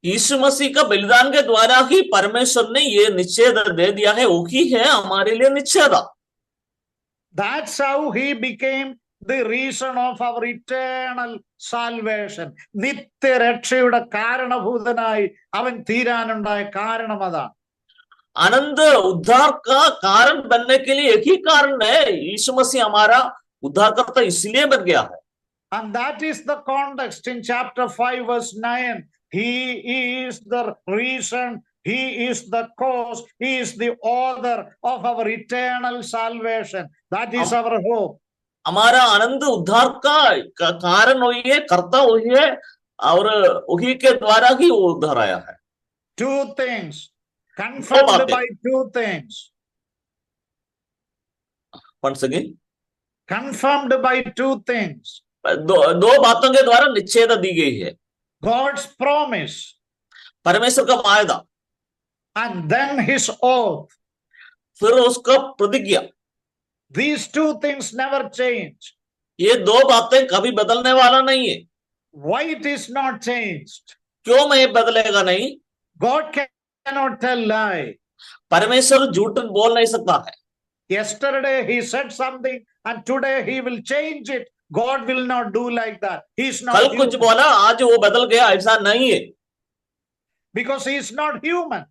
यीशु मसीह का बलिदान के द्वारा ही परमेश्वर ने ये निश्चय दे दिया है, वही है हमारे लिए निश्चयता। That's how He became the reason of our eternal salvation. നിത്യ രക്ഷയുടെ കാരണഭൂതനായി അവൻ തീരാനുണ്ടായ കാരണം അതാണ്. अनंत उद्धार का कारण बनने के लिए एक ही कारण है, यीशु मसीह हमारा उद्धारकर्ता इसलिए बन गया है। And that is the context in chapter 5, verse 9. He is the reason, He is the cause, He is the author of our eternal salvation. That is हम our hope. हमारा आनंद उद्धार का कारण वही है, कर्ता वही है, और वही के द्वारा ही वो उद्धार आया है। Two things, confirmed बातें। by two things, once again, confirmed by two things. दो बातों के द्वारा निश्चयता दी गई है। God's promise परमेश्वर का वायदा, and then His oath. फिर उसका प्रतिज्ञा। These two things never change. ये दो बातें कभी बदलने वाला नहीं है। Why it is not changed? क्यों मैं बदलेगा नहीं? God cannot tell lie. परमेश्वर झूठ बोल नहीं सकता है। Yesterday He said something and today He will change it. God will not do like that. He is not कल human. कुछ बोला, आज वो बदल गया, ऐसा नहीं है। Because He is not human.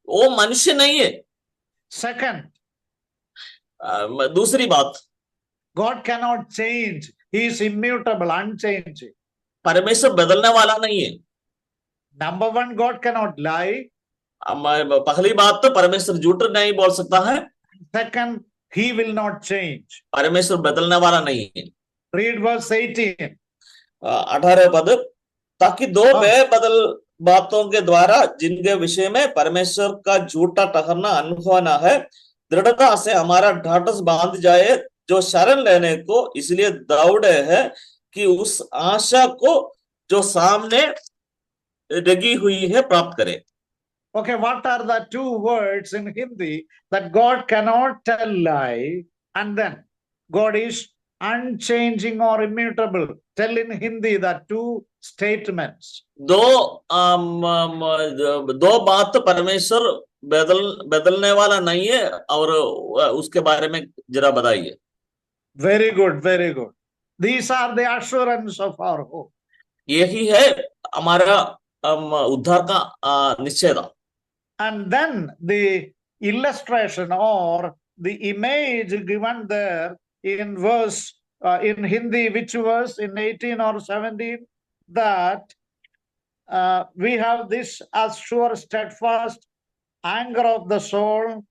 वो मनुष्य नहीं है। Second, दूसरी बात, God cannot change. He is immutable, unchanging. परमेश्वर बदलने वाला नहीं है। Number one, God cannot lie. पहली बात तो परमेश्वर झूठ नहीं बोल सकता है। Second, He will not change. परमेश्वर बदलने वाला नहीं है। Read verse 18. 18 पद, ताकि दो बेबदल बातों के द्वारा जिनके विषय में परमेश्वर का झूठा ठहरना अनुभव न है, दृढ़ता से हमारा ढाढ़स बांध जाए जो शरण लेने को इसलिए दौड़े है कि उस आशा को जो सामने लगी हुई है प्राप्त करे। Okay, what are the two words in Hindi that God cannot tell lie and then God is unchanging or immutable? Tell in Hindi the two statements. दो बात परमेश्वर बदलने वाला नहीं है, और उसके बारे में जरा बताइए। Very good, very good. These are the assurance of our hope. यही है हमारा उद्धार का निश्चयता। And then the illustration or the image given there in verse in Hindi, which verse in 18 or 17, that we have this as sure steadfast anger of the soul,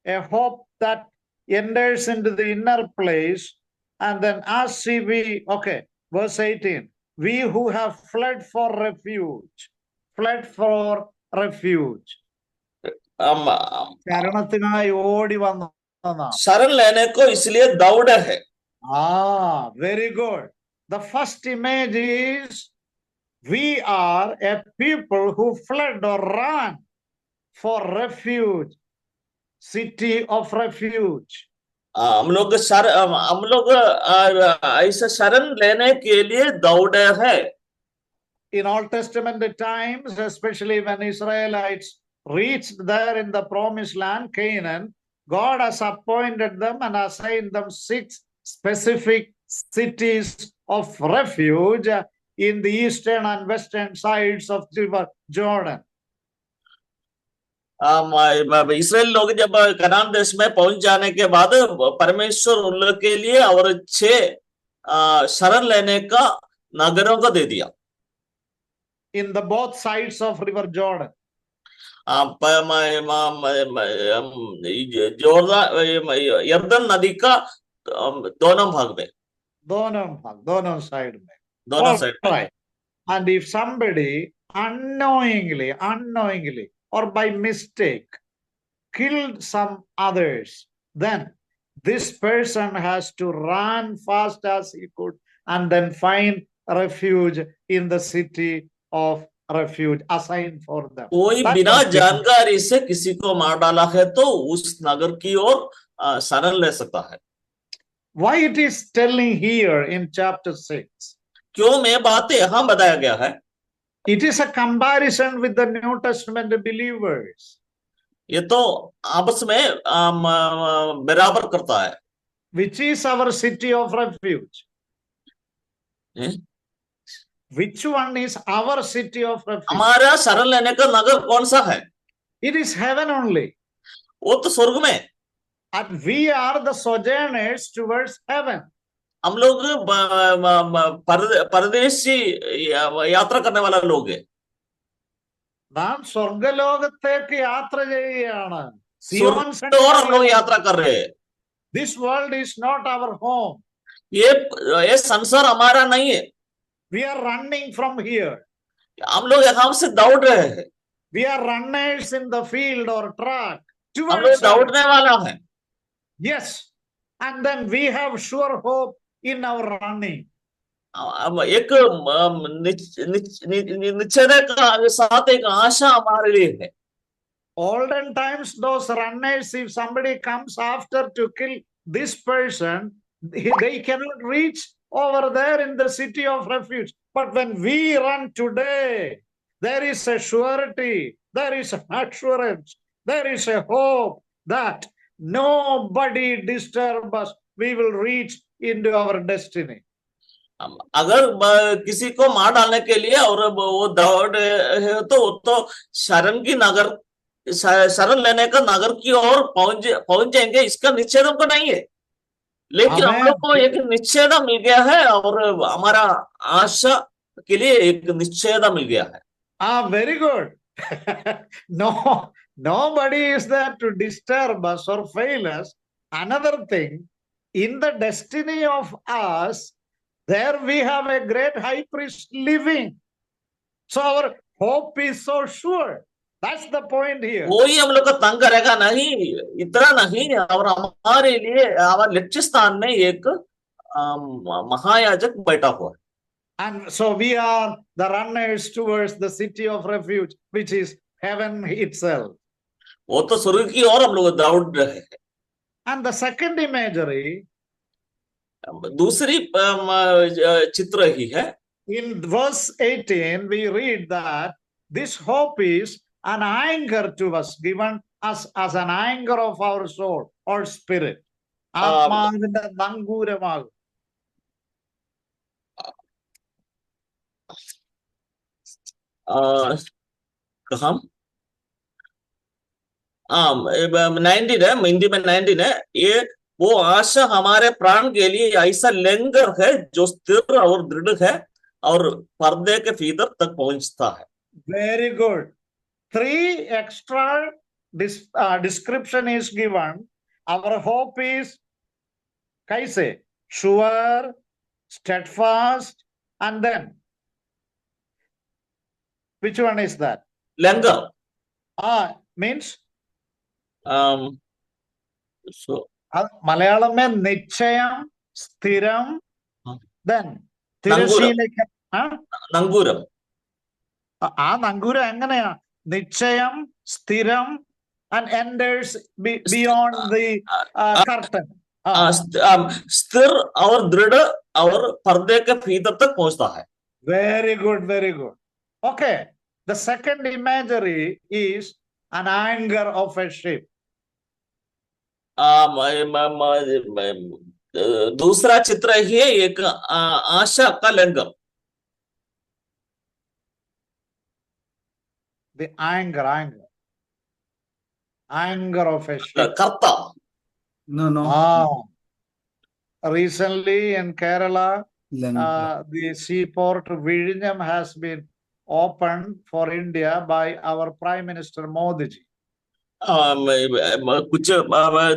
a hope that enters into the inner place, and then as see we, okay, verse 18, we who have fled for refuge. ശരണത്തിനായി ഓടി വന്ന शरण लेने को इसलिए दौड़े है। very good. The first image is we are a people who fled or ran for refuge, city of refuge. हम लोग ऐसा शरण लेने के लिए दौड़े हैं। In Old Testament times, especially when Israelites reached there in the promised land, Canaan, God has appointed them and assigned them 6 specific cities of refuge in the eastern and western sides of the river Jordan. Israel लोग जब कनान देश में पहुंच जाने के बाद परमेश्वर उन लोग के लिए और 6 शरण लेने का नगरों को दे दिया। In the both sides of river Jordan. यर्दन नदी का दोनों भाग में, दोनों साइड में, दोनों साइड में। And if somebody unknowingly or by mistake killed some others, then this person has to run fast as he could and then find refuge in the city of refuge assigned for them. कोई बिना जानकारी से किसी को मार डाला है तो उस नगर की ओर शरण ले सकता है। Why it is telling here in chapter 6? क्यों में बातें यहाँ बताया गया है? It is a comparison with the New Testament believers. ये तो आपस में बराबर करता है। Which is our city of refuge? Which one is our city of refuge? हमारा शरण लेने का नगर कौन सा है? It is heaven only. वो तो स्वर्ग में। And we are the sojourners towards heaven. हम लोग परदेशी यात्रा करने वाला लोग है। നാം സ്വർഗലോകത്തേക്ക് യാത്ര ചെയ്യുകയാണ്. स्वर्ग സിയോൻ की ओर हम लोग സഞ്ചാരികളാണ്. यात्रा कर रहे हैं। This world is not our home. ये संसार हमारा नहीं है। We are running from here. हम लोग यहाँ से दौड़ रहे हैं। We are runners in the field or track हम लोग towards our, दौड़ने वाला है। yes, and then we have sure hope in our running. अब एक निश्चय का साथ एक आशा हमारे लिए है। Olden times, those runners, if somebody comes after to kill this person, they cannot reach over there in the city of refuge. But when we run today, there is a surety, there is an assurance, there is a hope that nobody disturb us. We will reach into our destiny. अगर किसी को मार डालने के लिए और वो दौड़ है तो शरण लेने का नगर की ओर पहुंच जाएंगे, इसका निश्चय हमको नहीं है। लेकिन हम लोग को एक निश्चय मिल गया है और हमारा आशा के लिए एक निश्चय मिल गया है। Very good. Nobody is there to disturb us or fail us. Another thing, in the destiny of us, there we have a great high priest living. So our hope is so sure. That's the point here. कोई हम लोग का तंग करेगा नहीं, इतना नहीं। और हमारे लिए हमारे लक्ष्य स्थान में एक महायाजक बैठा हुआ है। And so we are the runners towards the city of refuge, which is heaven itself. वो तो स्वर्ग की ओर हम लोग दौड़ रहे हैं। And the second imagery, दूसरी चित्र ही है। in verse 18, we read that this hope is an anchor to us, given us as an anchor of our soul or spirit. ആത്മാവിന്റെ നങ്കൂരമാകും. कहा 19 है, हिंदी में 19 है। ये वो आशा हमारे प्राण के लिए ऐसा लंगर है जो स्थिर और दृढ़ है और पर्दे के भीतर तक पहुंचता है। Very good. 3 extra description is given. Our hope is kaise? Sure, steadfast, and then which one is that? Langar means so Malayalam में निश्चयम, स्थिरम, then തിരശീലയ്ക്ക് നങ്കൂരം. ആ നങ്കൂരം എങ്ങനെയാ? നിശ്ചയം, സ്ഥിരം, and enters beyond the curtain. स्थिर और दृढ़ और पर्दे के भीतर तक पहुंचता है। Very good, very good. Okay, the second imagery is an anchor of a ship. दूसरा चित्र है एक आशा का लंगर। The anchor of a ship. कर्ता। No. Recently in Kerala, the seaport Vizhinjam has been opened for India by our Prime Minister Modi ji. कुछ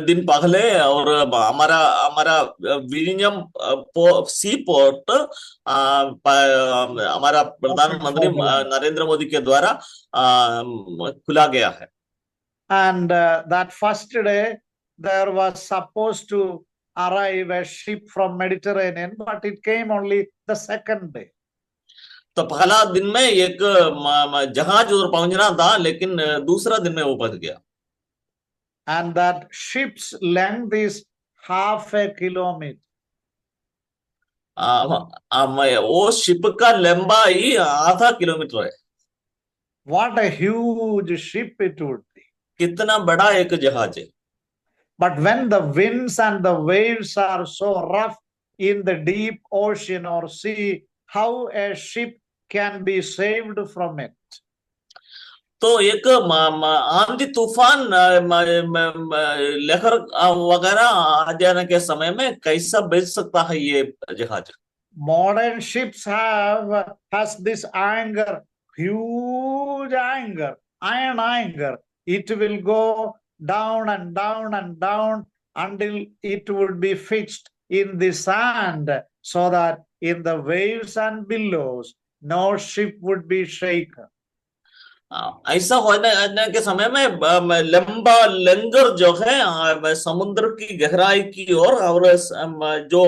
दिन पहले और हमारा विलियम सी पोर्ट हमारा प्रधानमंत्री नरेंद्र मोदी के द्वारा खुला गया है। And that first day there was supposed to arrive a ship from Mediterranean, but it came only the second day. तो पहला दिन में एक जहाज उधर पहुंचना था, लेकिन दूसरा दिन में वो बच गया। And that ship's length is half a kilometer. वो शिप का लंबाई आधा किलोमीटर है। What a huge ship it would be. कितना बड़ा एक जहाज है। But when the winds and the waves are so rough in the deep ocean or sea, how a ship can be saved from it? तो एक आंधी तूफान लहर वगैरह आ जाने के समय में कैसा बेच सकता है ये जहाज? Modern ships has this anger, huge anger, iron anger. It will go down and down and down until it would be fixed in the sand, so that in the waves and billows no ship would be shaken. ऐसा होने के समय में लंबा लंगर जो है समुद्र की गहराई की ओर और जो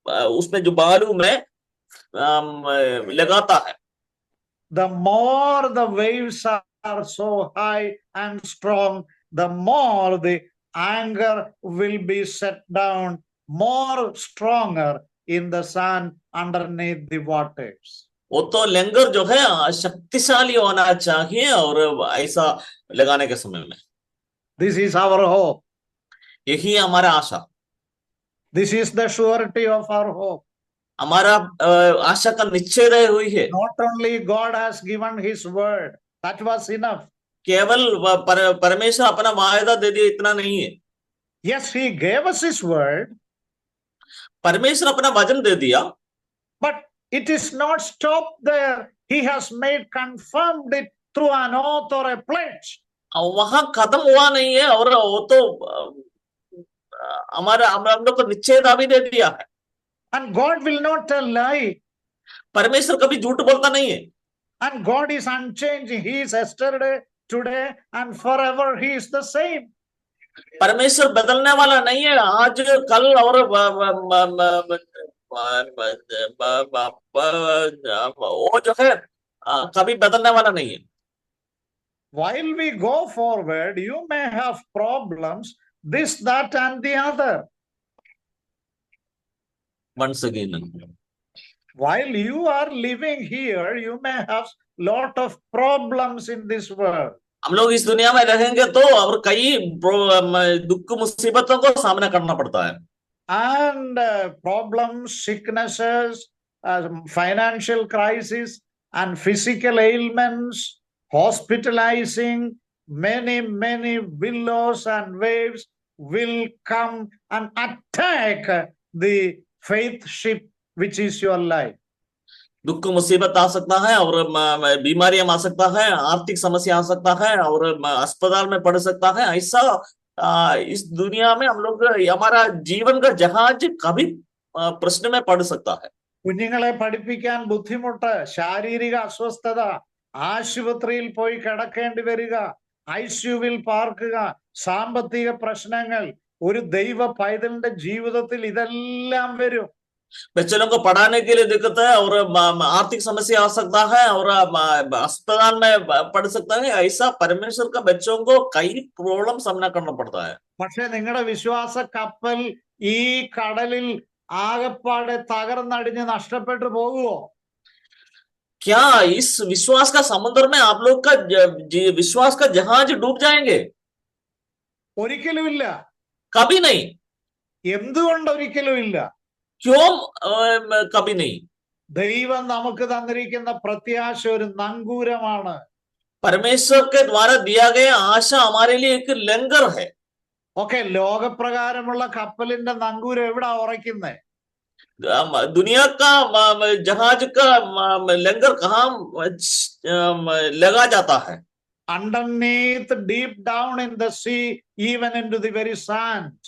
उसमें जो बालू में लगाता है. The more the waves are so high and strong, the more the anger will be set down, more stronger in the sand underneath the waters. वो तो लंगर जो है शक्तिशाली होना चाहिए और ऐसा लगाने के समय में. This is our hope. यही हमारा आशा. This is the surety of our hope. हमारा आशा का निश्चय रही हुई है. Not only God has given his word, that was enough. केवल परमेश्वर अपना वायदा दे दिया इतना नहीं है. Yes, he gave us his word. परमेश्वर अपना वचन दे दिया. But it is not stopped there. He has made confirmed it through an oath or a pledge. वहां खत्म हुआ नहीं है और वो तो हमारा हम लोग को निश्चय दावी दे दिया है. And God will not tell lie. परमेश्वर कभी झूठ बोलता नहीं है. And God is unchanging. He is yesterday, today, and forever. He is the same. परमेश्वर बदलने वाला नहीं है. आज कल और वो जो है कभी बदलने वाला नहीं है. While we go forward, you may have problems, this, that, and the other. Once again, While you are living here, you may have lot of problems in this world. हम लोग इस दुनिया में रहेंगे तो और कई दुख मुसीबतों को सामना करना पड़ता है. And problems, sicknesses, financial crisis, and physical ailments, hospitalizing, many billows and waves will come and attack the faith ship, which is your life. दुख मुसीबत आ सकता है और बीमारियां आ सकता है, आर्थिक समस्या आ सकता है और अस्पताल में पड़ सकता है. ऐसा इस दुनिया में हम लोग हमारा जीवन का जहाज कभी प्रश्न में पड़ सकता है. കുഞ്ഞുങ്ങളെ പഠിപ്പിക്കാൻ ബുദ്ധിമുട്ട്, ശാരീരിക അസ്വസ്ഥത, ആശുപത്രിയിൽ പോയി കിടക്കേണ്ടി വരിക, ഐസിയുവിൽ പാർക്കുക, സാമ്പത്തിക പ്രശ്നങ്ങൾ, ഒരു ദൈവ പൈതലിന്റെ ജീവിതത്തിൽ ഇതെല്ലാം വരും. बच्चों को पढ़ाने के लिए दिक्कत है और आर्थिक समस्या आ सकता है और अस्पताल में पड़ सकता है. ऐसा परमेश्वर का बच्चों को कई प्रॉब्लम सामना करना पड़ता है. പക്ഷെ നിങ്ങളുടെ വിശ്വാസ കപ്പൽ ഈ കടലിൽ ആകപ്പാടെ തകർന്നടിഞ്ഞ് നഷ്ടപ്പെട്ടു പോകുമോ? क्या इस विश्वास का समुद्र में आप लोग का विश्वास का जहाज डूब जाएंगे? ഒരിക്കലുമില്ല. कभी नहीं. എന്തുകൊണ്ട് ഒരിക്കലുമില്ല? क्यों कभी नहीं? ദൈവം നമുക്ക് തന്നിരിക്കുന്ന പ്രത്യാശ ഒരു നങ്കൂരമാണ്. परमेश्वर के द्वारा दिया गया आशा हमारे लिए एक लंगर है. ഓക്കെ, ലോകപ്രകാരമുള്ള കപ്പലിന്റെ നങ്കൂരം എവിടാ ഉറയ്ക്കുന്നേ? दुनिया का जहाज का लंगर कहाँ लगा जाता है? Underneath, deep down in the sea, even into the very sand.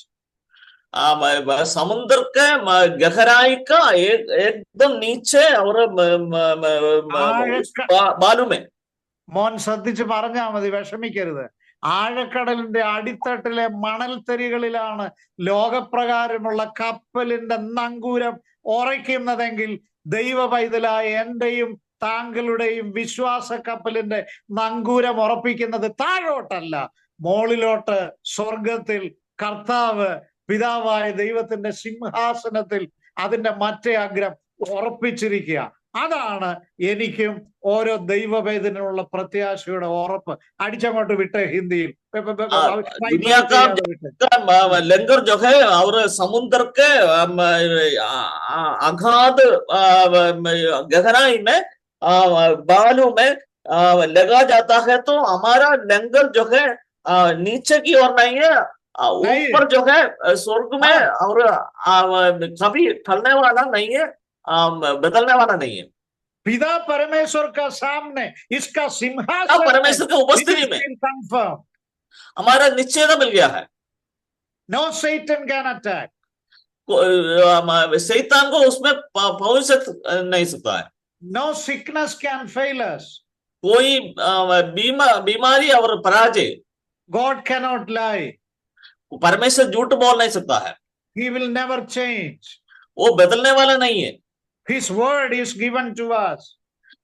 समुद्र के गहराई का एकदम नीचे और बालू में. മോൻ ശ്രദ്ധിച്ച് പറഞ്ഞാൽ മതി, വിഷമിക്കരുത്. ആഴക്കടലിന്റെ അടിത്തട്ടിലെ മണൽത്തരികളിലാണ് ലോകപ്രകാരമുള്ള കപ്പലിന്റെ നങ്കൂരം ഉറയ്ക്കുന്നതെങ്കിൽ ദൈവ പൈതലായ എന്റെയും താങ്കളുടെയും വിശ്വാസ കപ്പലിന്റെ നങ്കൂരം ഉറപ്പിക്കുന്നത് താഴോട്ടല്ല, മോളിലോട്ട്, സ്വർഗത്തിൽ കർത്താവ് പിതാവായ ദൈവത്തിന്റെ സിംഹാസനത്തിൽ അതിന്റെ മറ്റേ അഗ്രം ഉറപ്പിച്ചിരിക്കുക. അതാണ് എനിക്കും ഓരോ ദൈവവേദനയുള്ള പ്രത്യാശയുടെ ഉറപ്പ്. അടിച്ചങ്ങോട്ട് വിട്ടേ ഹിന്ദിയിൽ. दुनिया का लंगर जो है और समुद्र के अगाध गहराई में बालू में लगा जाता है तो हमारा लंगर जो है नीचे की ओर नहीं है, नहीं। ऊपर जो है स्वर्ग में, हाँ। और कभी ढलने वाला नहीं है, बदलने वाला नहीं है। पिता परमेश्वर का सामने इसका अब सिंहासन परमेश्वर की है। उपस्थिति में कंफर्म। हमारा निश्चय मिल गया है। No Satan can attack. शैतान को उसमें पहुंच नहीं सकता है। No sickness can fail us. कोई बीमारी और पराजय, God cannot lie. परमेश्वर झूठ बोल नहीं सकता है, He will never change. वो बदलने वाला नहीं है। His word is given to us.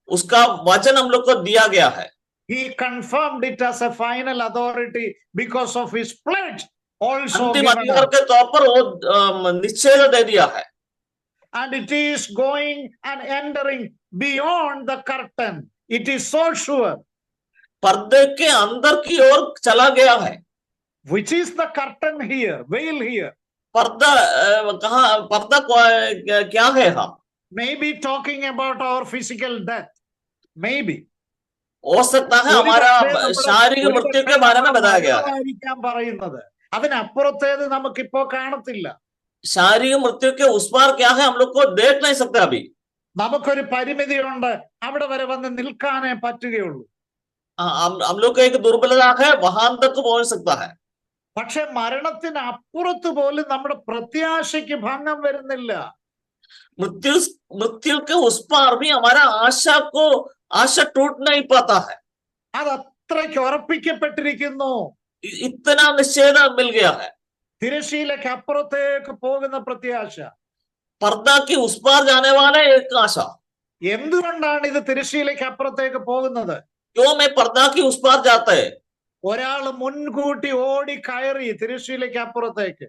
उसका वचन हम लोग को दिया गया है। He confirmed it as a final authority because of his pledge also अंतिम given अधिकार us. के तौर पर वो निश्चय दे दिया है। And it is going and entering beyond the curtain. It is so sure. पर्दे के अंदर की ओर चला गया है। Which is the curtain here, veil here. पर्दा कहाँ, पर्दा क्या है? हम Maybe talking about our physical death. Maybe. हो सकता है हमारा शारीरिक मृत्यु के बारे में बताया गया है। പറയുന്നത് അതിനപ്പുറത്തേത് നമുക്കിപ്പോ കാണത്തില്ല. शारीरिक मृत्यु के उस पार क्या है हम लोग को देख नहीं सकते अभी। നമുക്കൊരു പരിമിതിയുണ്ട്, അവിടെ വരെ വന്ന് നിൽക്കാനേ പറ്റുകയുള്ളൂ. हम लोग का एक दुर्बलता है, वहां तक पहुंच सकता है। പക്ഷെ മരണത്തിന് അപ്പുറത്ത് പോലും നമ്മുടെ പ്രത്യാശയ്ക്ക് ഭംഗം വരുന്നില്ല. मृत्यु के उस पार भी हमारा आशा टूट नहीं पाता है। അത് അത്രയ്ക്ക് ഉറപ്പിക്കപ്പെട്ടിരിക്കുന്നു. इतना निश्चय मिल गया है। തിരശ്ശീലയ്ക്ക് അപ്പുറത്തേക്ക് പോകുന്ന പ്രത്യാശ. पर्दा की उस पार जाने वाला एक आशा। എന്തുകൊണ്ടാണ് ഇത് തിരശ്ശീലയ്ക്ക് അപ്പുറത്തേക്ക് പോകുന്നത്? क्यों मैं पर्दा की उस पार जाता है? ഒരാൾ മുൻകൂട്ടി ഓടി കയറി തിരശ്ശീലയ്ക്ക് അപ്പുറത്തേക്ക്.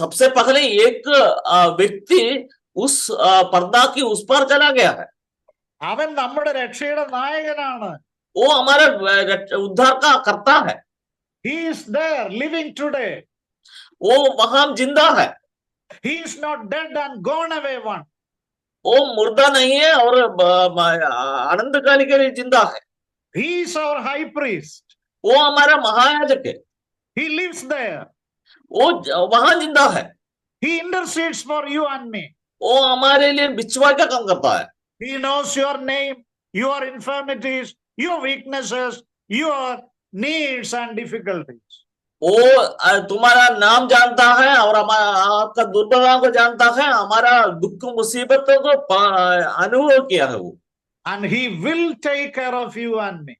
सबसे पहले एक व्यक्ति उस पर्दा की उस पार चला गया है। അവൻ നമ്മുടെ രക്ഷയുടെ നായകനാണ്. वो हमारा उद्धार का करता है। He is there living today. वो वहां जिंदा है। He is not dead and gone away one. वो मुर्दा नहीं है और अनंत काल के लिए जिंदा है। He is our high priest. वो हमारा महायाजक है। He lives there. वो वहां जिंदा है। He intercedes for you and me. वो हमारे लिए बिचवा का काम करता है। He knows your name, your infirmities, your weaknesses, your needs and difficulties. वो तुम्हारा नाम जानता है और हमारा आपका दुर्बलता को जानता है, हमारा दुख मुसीबतों को अनुभव किया है वो। And he will take care of you and me.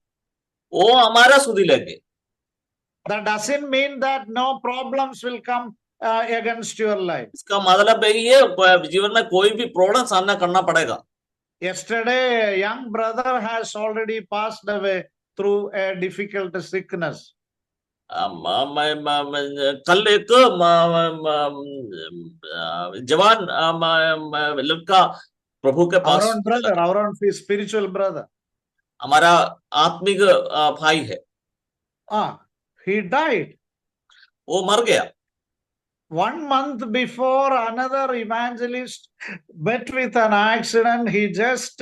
वो हमारा सुधी लेंगे। That doesn't mean that no problems will come against your life. इसका मतलब यही है जीवन में कोई भी प्रॉब्लम सामना करना पड़ेगा। Yesterday, a young brother has already passed away through a difficult sickness. कल एक जवान लड़का प्रभु के पास, Our own brother, our own spiritual brother. हमारा आत्मिक भाई है, He died. वो मर गया। 1 month before, another evangelist met with an accident. He just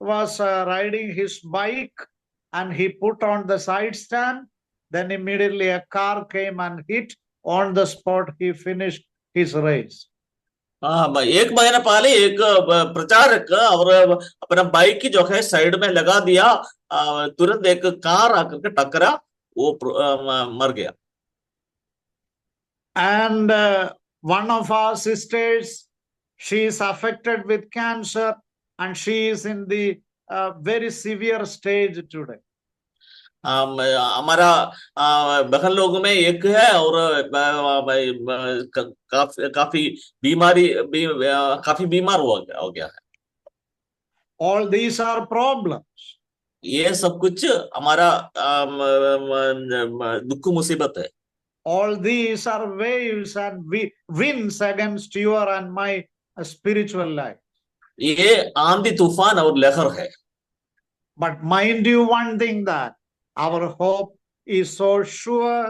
was riding his bike and he put on the side stand. Then immediately a car came and hit. On the spot, he finished his race. एक महीना पहले एक प्रचारक और अपना bike की जो है साइड में लगा दिया, तुरंत एक कार आकर के टकरा, वो मर गया। And one of our sisters, she is affected with cancer and she is in the very severe stage today. हमारा बहन लोगों में एक है और काफी बीमार हो गया है। All these are problems. ये सब कुछ हमारा दुख मुसीबत है। All these are waves and winds against your and my spiritual life. ये आंधी तूफान और लहर है। But mind you one thing, that our hope is so sure,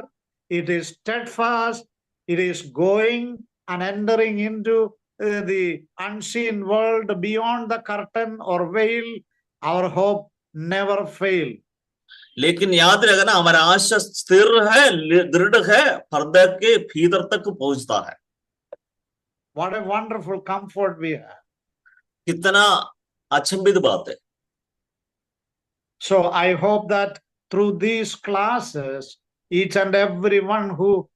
it is steadfast, it is going and entering into the unseen world beyond the curtain or veil, our hope never fail. लेकिन याद रहेगा ना, हमारा आशा स्थिर है, दृढ़ है, पर्दे के भीतर तक पहुंचता है। What a wonderful comfort we have. कितना अचंभित बात है। So I hope that through these classes, each and every one who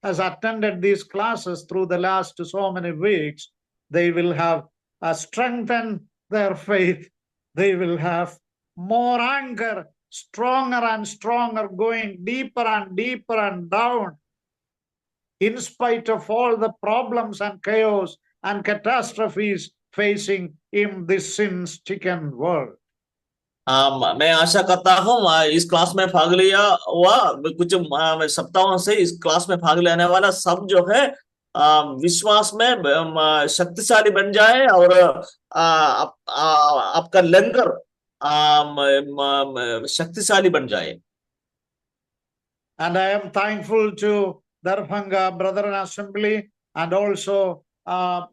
has attended these classes through the last so many weeks, they will have strengthened their faith. They will have more anger, stronger and stronger, going deeper and deeper and down, in spite of all the problems and chaos and catastrophes facing in this sin-stricken world. मैं आशा करता हूँ इस class में भाग लिया हुआ कुछ सप्ताहों से इस क्लास में भाग लेने वाला सब जो है विश्वास में शक्तिशाली बन जाए और आपका लंगर शक्तिशाली बन जाए। And I am thankful to Darbhanga Brethren Assembly and also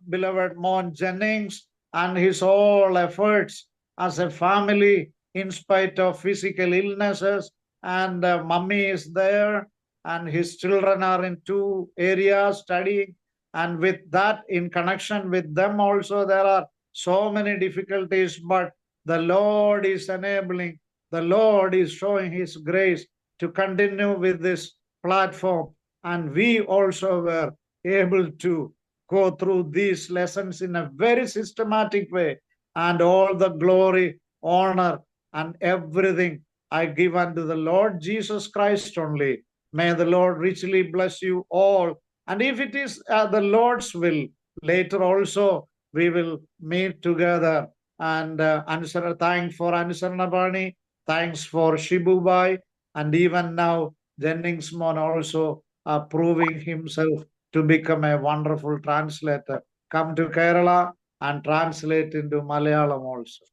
beloved Mon Jennings and his whole efforts as a family in spite of physical illnesses, and mummy is there and his children are in 2 areas studying, and with that, in connection with them also, there are so many difficulties, but the Lord is enabling, the Lord is showing his grace to continue with this platform, and we also were able to go through these lessons in a very systematic way, and all the glory, honor, and everything I give unto the Lord Jesus Christ only. May the Lord richly bless you all. And if it is the Lord's will, later also we will meet together and answer. Thanks for Anusarana Bani, thanks for Shibu Bhai, and even now Jennings Mon also proving himself to become a wonderful translator. Come to Kerala and translate into Malayalam also.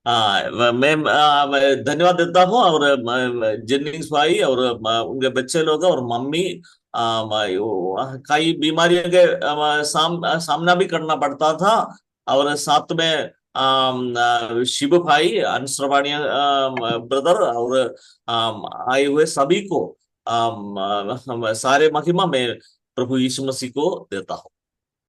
मैं धन्यवाद देता हूँ और Jennings भाई और उनके बच्चे लोग और मम्मी कई बीमारियों के सामना भी करना पड़ता था, और साथ में शिव भाई अंशरवाणी ब्रदर और आए हुए सभी को सारे महिमा में प्रभु यीशु मसीह को देता हूँ।